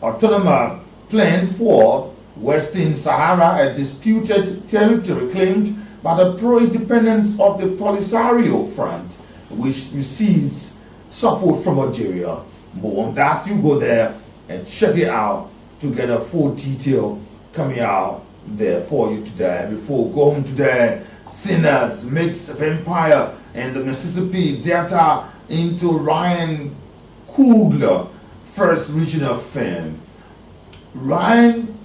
autonomous plan for Western Sahara, a disputed territory claimed by the pro-independence of the Polisario Front, which receives support from Algeria. More on that, you go there and check it out to get a full detail coming out there for you today. Before we go home today, Sinners mix of empire and the Mississippi Delta into Ryan Coogler first regional fame. Ryan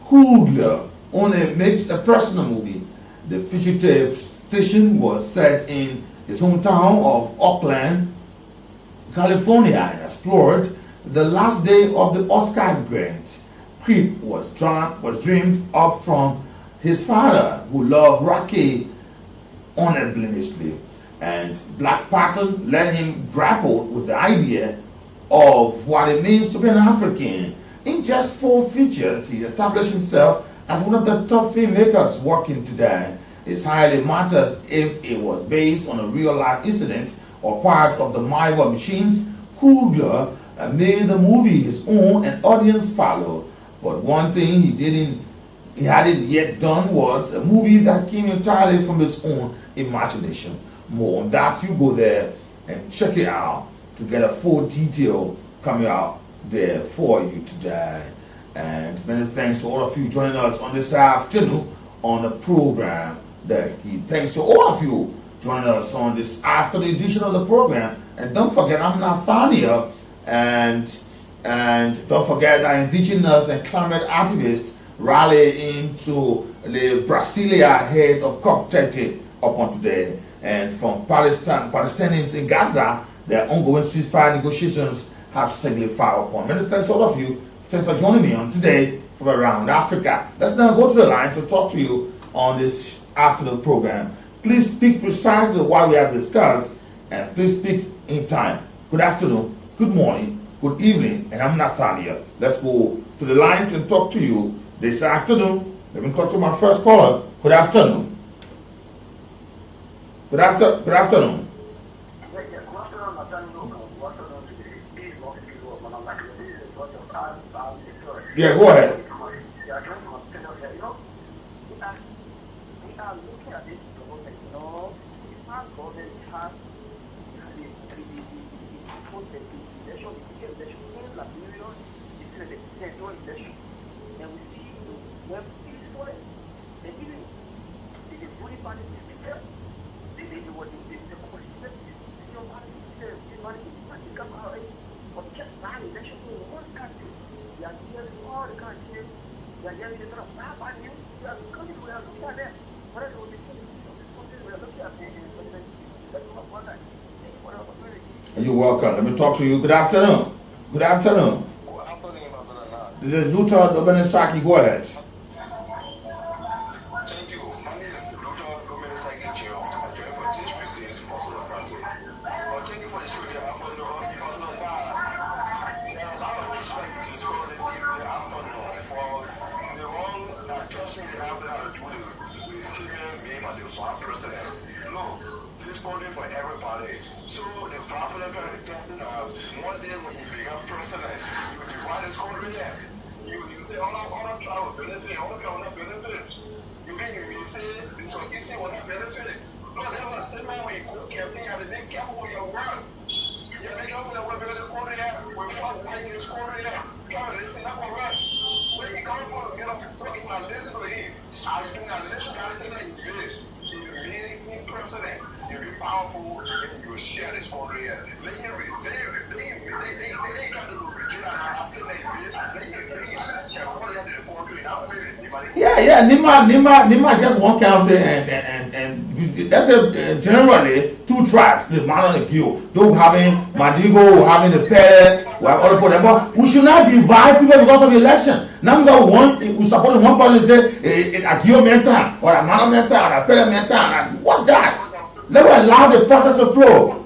Coogler only makes a personal movie. The fugitive station was set in his hometown of Oakland, California, and explored the last day of the Oscar grant. Creep was dreamed up from his father, who loved Rocky unblemishly, and Black Panther let him grapple with the idea of what it means to be an African. In just 4 features, he established himself as one of the top filmmakers working today. It highly matters if it was based on a real-life incident or part of the Maiwa machines. Coogler made the movie his own and audience followed. But one thing he hadn't yet done was a movie that came entirely from his own imagination. More on that, you go there and check it out to get a full detail coming out there for you today. And many thanks to all of you joining us on this afternoon on the program. Thanks to all of you joining us on this afternoon edition of the program. And don't forget, I'm Nathaniel, and don't forget our indigenous and climate activists rally into the Brasilia head of COP30 upon today. And from Palestinians in Gaza, their ongoing ceasefire negotiations have signified upon. Many thanks to all of you. Thanks for joining me on today from around Africa. Let's now go to the lines to talk to you on this afternoon program. Please speak precisely what we have discussed, and please speak in time. Good afternoon, good morning, good evening, and I'm Nathaniel. Let's go to the lines and talk to you this afternoon. Let me talk to my first caller. Good afternoon. Good afternoon. Yeah, go ahead. You're welcome. Let me talk to you. Good afternoon. Good afternoon. This is Luther Dobenesaki. Go ahead. Thank you. My name is Luther Dobenesaki. I joined for THPC Sports of the Country. Thank you for the show. There are a lot of issues like you discussed in the afternoon. For the one that trust me, they have to do the scheming meme and the Vah president. Look, this country for everybody. So the Vah president, one day when he became president, you divide this country there. You say all our travel benefit, all of them benefit. You mean you say this one is still not benefit. No, there was a statement when you go campaign, you have to be careful with your word. You have to be careful with your word, because the country there, we fought one in this country there. Try to listen, that's all right. When you come from, if I listen to him, I do not listen to that statement he made. If you made him president, you'll be powerful and you'll share this country here. They got to reject that statement he made. Yeah, Nima just one country, and that's generally 2 tribes, the man and the Kyo. Those having Madigo, having the Pere, we have other people. But we should not divide people because of the election. Now we got one, we support one person say a Kyo mentor, or a Mano mentor, or a Pere mentor. What's that? Let me allow the process to flow.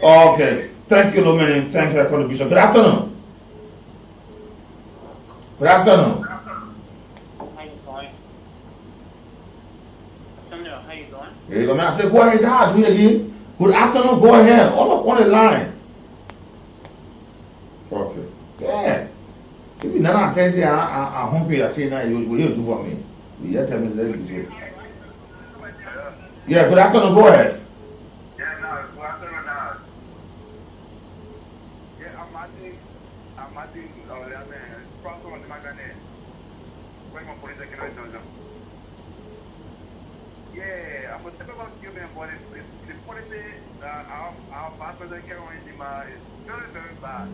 Okay, thank you, Lomini. Thank you for your contribution. Good afternoon. Good afternoon. How you doing? I said, go ahead, hard. Do it again. Good afternoon. Go ahead. All up on the line. Okay. Yeah. If you not say I'm hungry, I say now you will do for me. You tell me that. Yeah. Good afternoon. Go ahead. Yeah, no, good afternoon now. Yeah, I'm Martin, from the magazine. When my police can I don't know. Yeah, I'm a step about you and what the policy, our pastor that can only demand is very, very bad.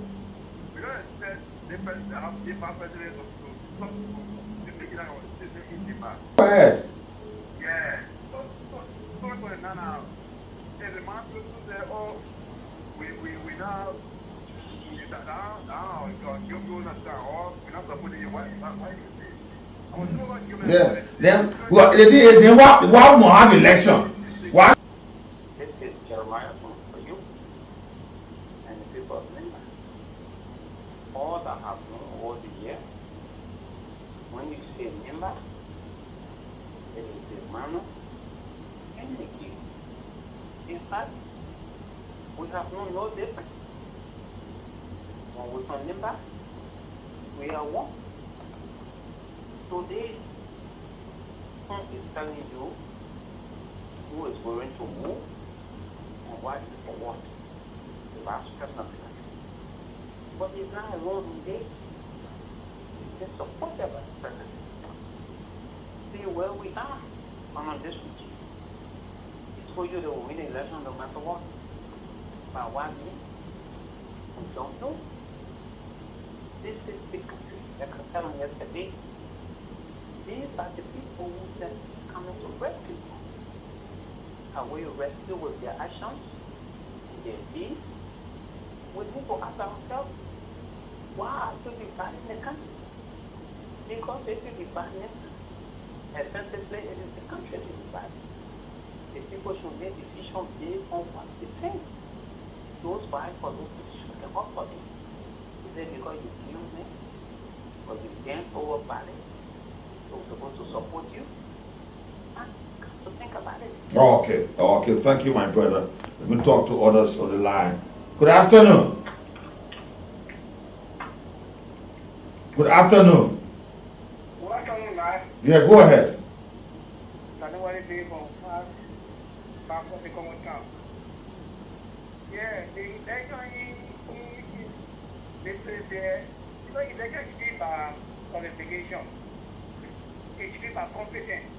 We don't expect the president to stop the making our decision in demand. Go ahead. Yeah, so for the now, every man to say, oh, we now, you understand, or we're not supporting you. Why you say? I was talking about human Yeah. Then well, then why more have election? Why? This is Jeremiah for you and the people of Linda. All that have known all the year, when you say Nimba, it is the manner and the key. In fact, we have known no difference. When we from Nimba, we are one. Today, who is telling you who is going to move and why is for what? The last person of the country. But it's not alone in this. It's supported by the president. See where we are on this regime. It's for you to win the election no matter what. But why me? We don't know. This is the country. Like I said yesterday, these are the people who said coming to rescue. How will you rescue with their actions, their deeds? We need to ask ourselves, why should we ban in the country? Because if we ban it, essentially it is the country that is bad. The people should make decisions based on what they think. Those fight for those positions can work for them. Is it because you kill me? Or you dance over body? They're supposed to support you? To think about it. Okay. Thank you, my brother. Let me talk to others on the line. Good afternoon. Good afternoon. Good afternoon, man. Yeah, go ahead. Yeah, the election is there. You know, election should be by qualification. It should be by competence.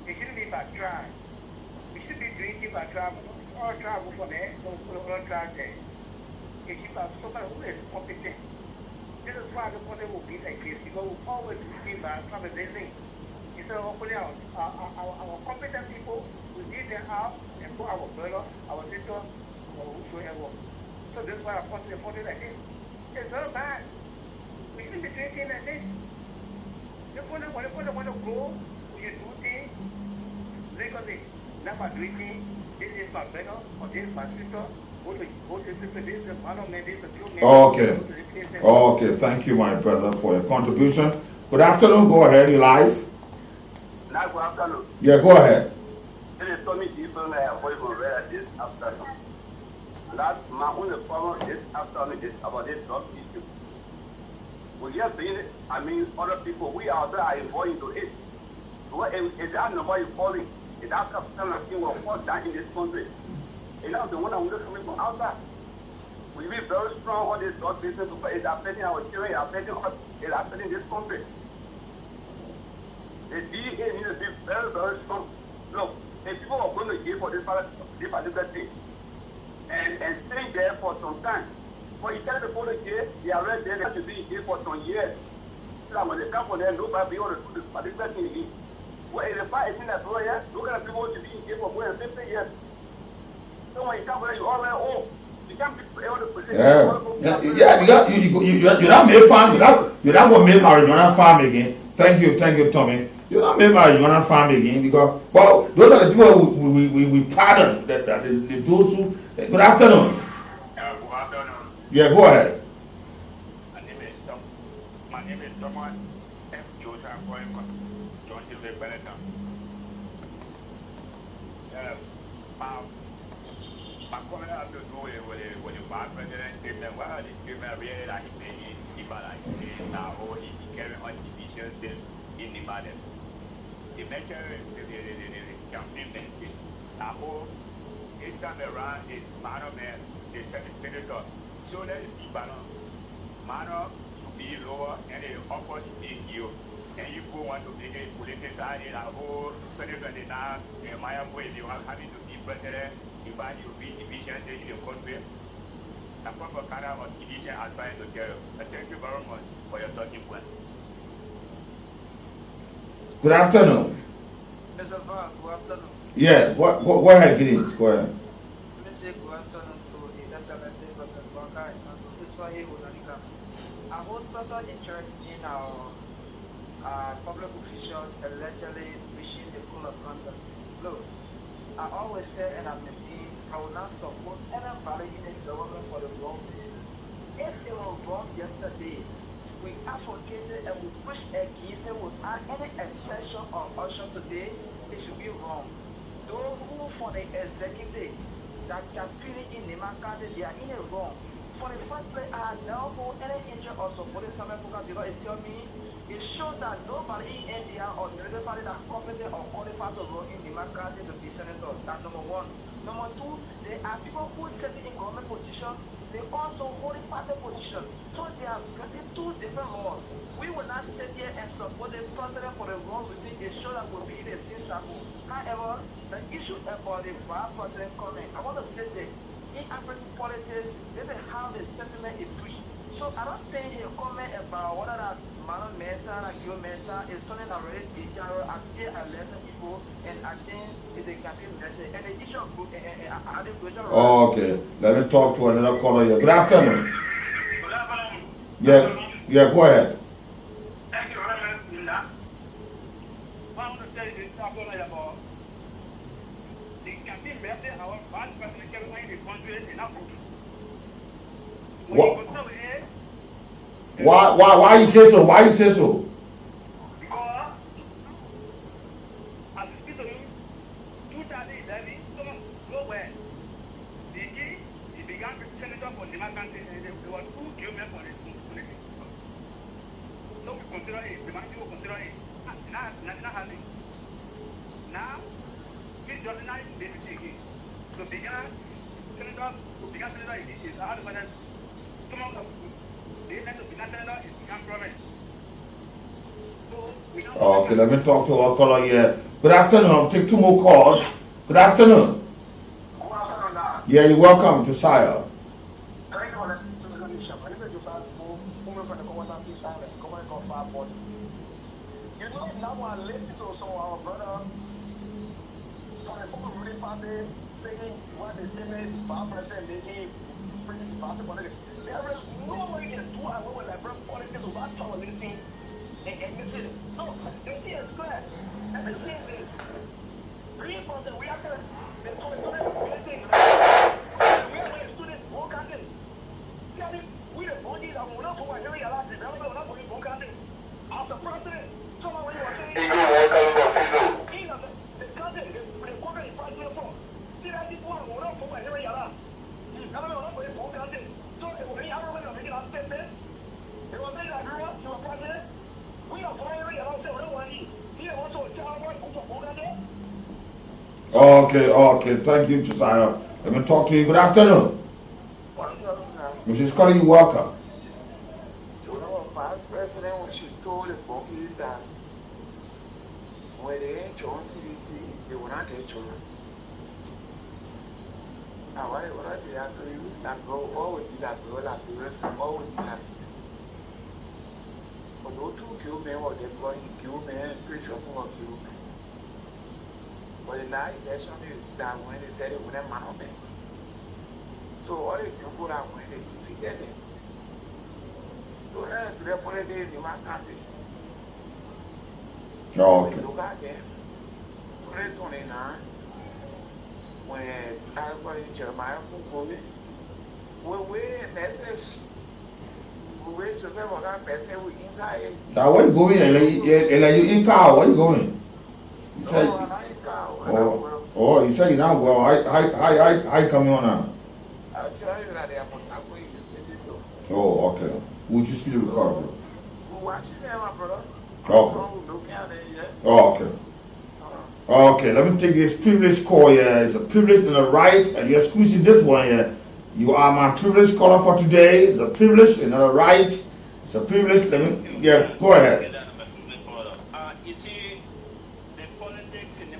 It shouldn't be by tribe. We should be doing it by tribe. All tribe for there, all tribe there. It should be by somebody who is competent. This is why the country will be like this, because we always do by tribalism. Instead of putting our competent people, we give them out and put our brother, our sister, or whosoever. So this is why our country is like this. It's very bad. We shouldn't be doing things like this. When they want to grow, we should do things legally. Not by doing things. This is my brother, or this is my sister. Go to this is one of me, this is two men. Okay, thank you, my brother, for your contribution. Good afternoon. Go ahead. You live? Now, good afternoon. Yeah, go ahead. This is Tommy D. from this afternoon. That's my only problem this afternoon is about this drug issue. We just been, other people, we ourselves are involved into it. Because if that number is falling, if that kind of thing will fall down in this country, and that's the one I'm coming from outside. We be very strong on this drug business because it's affecting our children, it's affecting us, it's affecting this country. The DEA needs to be very, very strong. Look, if people are going to give for this particular thing and stay there for some time, but you tell people to jail, they are ready, they have to be in jail for some years. So that when they come for them, nobody be able to do this particular thing again. Well, if the fight is in that way, look at the people to be in jail for more than 50 years. So when you come for them, you already old. You can't be able to protect you're not made farm. You're not going to make marijuana farm again. Thank you, Tommy. You're not made marijuana farm again because, well, those are the people we pardon. Those who. Good afternoon. Good afternoon. Yeah, go ahead. My name is Thomas F. Joseph. I'm going from John Silver Benetton. coming up to do it with the Vah President statement. What are the statement really that he made in Ibala? He said now he carrying on deficiencies in the ballot. He mentioned the campaign message. Now this time around is Mano man, the senator. So that is Ibala. Mano should be lower and the upper should be you. And you go on to make a politics out in a whole senator now, and my boy, you are having to be president. You buy you be efficiency in the country. A proper kind of division I'm trying to tell you. Thank you very much for your talking point. Good afternoon. Mr. Vah, good afternoon. Yeah, go ahead, Gideon. Go ahead. Let me say good afternoon to the Excellency President Baka and to this one here with Anika. I hold special interest in our public officials allegedly breaching the code of conduct. Look, I always say and I maintain I will not support anybody in the government for the wrong reason. If they were wrong yesterday, we advocated and we push against it without any exception or option today, it should be wrong. Those who for the executive that campaigning in the market, they are in it wrong. For the first place, I don't hold any interest or support Samuel because it tells me it shows that nobody in India or anybody that competent or qualified to run in the market to be senators. That's number one. Number two, there are people who sit in government position, they also hold party position. So they are getting two different laws. We will not sit here and support the president for the wrong reason. It shows that we'll be in the same circle. However, the issue about the Vah president coming, I want to say that in African politics, this is how the sentiment is preached. So I don't think he'll comment about whether that Mano Mesa, like your Mesa, is something that really general. I see a lesson people, and I think it's a campaign message. And the issue of okay, let me talk to another caller here. Good afternoon. Good afternoon. Yeah, go ahead. Thank you very much, Linda. What I want to tell you is about the campaign message our Vah president carrying in the country in Africa. What? Why you say so? Why you say so? Because as we speak to you, 2011, someone nowhere. He began with senator for the country, and there were 2 government for the politics. So we consider it, the man will consider it. Now having. Now, he's just not deputy again. So began senator is out of the Okay, let me talk to our caller here. Good afternoon. I'll take 2 more calls. Good afternoon. Yeah, you're welcome, Josiah. You know, now I listen to some of our brothers from the former ruling party saying what they say Vah president making pretty party politics. There is no way you can do away with liberal politics without tolerating and missing it. No, the thing is clear. And the thing is, green from the reactor, the students getting we are the students who can't do. We the bodies are not for my area, like the development, not for you who can't do. As a president, someone when you are saying, the country, the corner is fighting for. See that people are not for my area, I don't know what you can't do. So, if we are going to make it up, it was made like you were president. We are for my area, I don't say, we don't want you. Here, also, tell what who can't do. Okay, thank you, Josiah. Let me talk to you. Good afternoon. Mrs. Scotty, you're welcome. Vice President, when she told the bookies that when they ain't join CDC, they will not get children. Now, what I tell you, that bro always be that bro, that the rest always be happy. But those 2 kill men or they boy, he kill men, preach or someone kill men. But the last election is that when they said it with a man on them. So all the people that when they defeated them. So to the point they in my country. Okay. Look at them. 2029, when everybody in Jeremiah will go, we message. We wait to them on that message we inside. Now where you going? And you in car, where you going? You said, I'm in car. Oh, you said you're not well. How come on now? I'll tell you that I'm going to see this. Oh, okay. Would you speak to recovery? We're watching them, my brother. Okay. Oh, okay. Okay, let me take this privilege call here. It's a privilege on the right, and you're squeezing this one here. You are my privilege caller for today. It's a privilege on the right. It's a privilege. Let me, yeah, go ahead. You see, the politics in the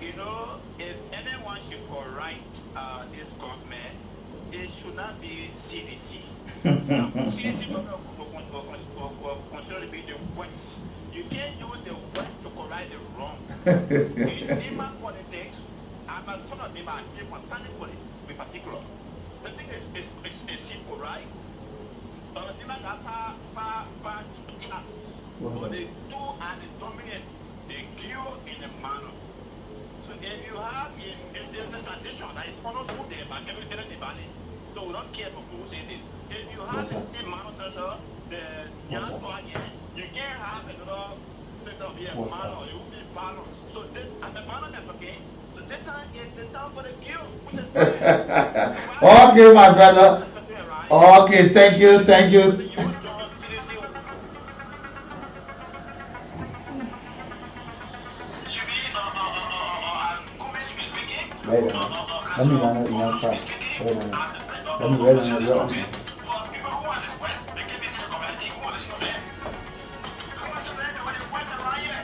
you know, if anyone should correct this government, it should not be CDC. CDC will consider to be the worst. You can't do the worst to correct the wrong. In my politics, I'm a son of them, I keep on standing for it, in particular. The thing is simple, right? The man got far chance. But they do and is dominant, they kill in a manner. So if you have in this tradition that is followed through them and everything in the valley, so we don't care for who say this. If you have the manner, the young one, you can't have another set of here, manner, you will be balance. So this, and the balance is okay. So this time is the time for the kill, which is okay, my brother. Okay, thank you. Wait a minute. Let me run it in your car. Wait a minute. Let me wait a minute.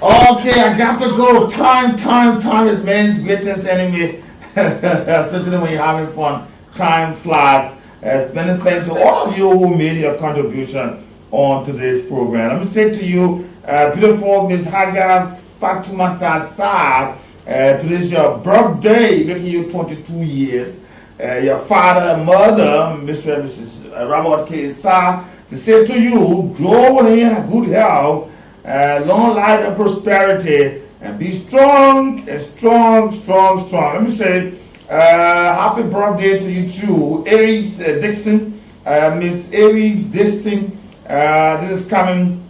Okay, I got to go. Time is man's greatest enemy. Especially when you're having fun. Time flies. Many thanks to all of you who made your contribution on today's program. Let me say to you, beautiful Miss Haja Fatoumata Saad, today's your birthday, making you 22 years. Your father and mother, Mr. and Mrs. Robert K. Saad, to say to you, grow in good health, long life and prosperity, and be strong. Let me say, happy birthday to you too, Aries Dixon, Miss Aries Dixon. This is coming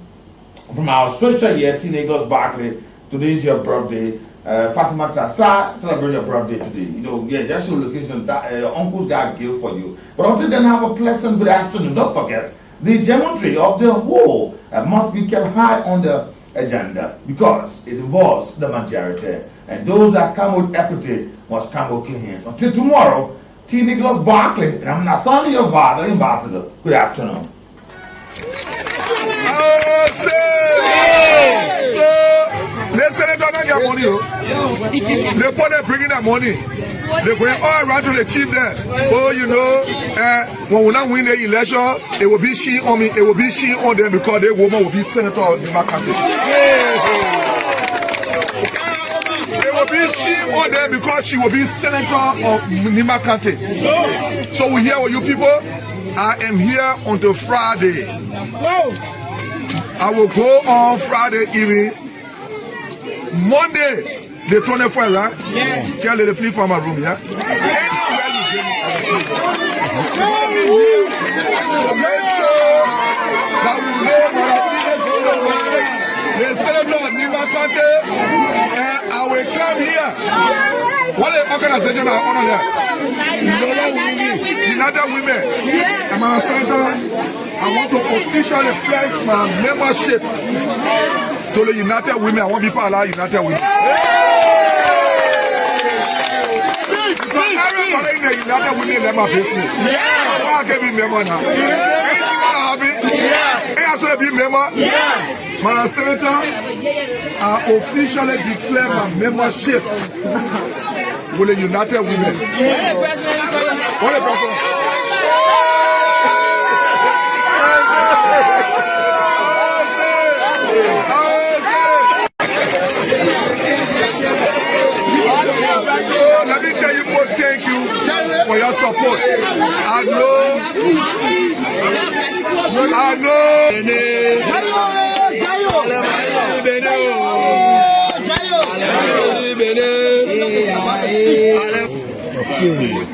from our special year, Teenagers Barkley. Today is your birthday. Fatima Tassa, celebrate your birthday today. You know, yeah, that's your location that uncle's got gift for you. But until then, have a pleasant good afternoon. Don't forget, the geometry of the whole must be kept high on the agenda because it involves the majority. And those that come with equity must come with clean hands. Until tomorrow, T. Nicholas Barkley, and I'm Nathaniel B, the ambassador. Good afternoon. The senator not get money. They put them bringing that money. They going all around to the chief there. Oh, you know, when we not win the election, it will be she on me. It will be she on them because the woman will be senator of my country. It will be she on them because she will be senator of Nima County. So we hear with you people. I am here until Friday. I will go on Friday evening. Monday, the 24th, right? Yes. Tell the flip from my room, yeah? The senator of Nima County, I will come here. What the organization are on here? United Women. I'm a senator. I want to officially pledge my membership to the United Women. I want people to allow United Women. Because everybody in the United Women is my business. I can be member now. Anything want to have it? I also be member. My senator, I officially declare my membership with the United Women. What the president? So let me tell you both thank you for your support. I know. Okay.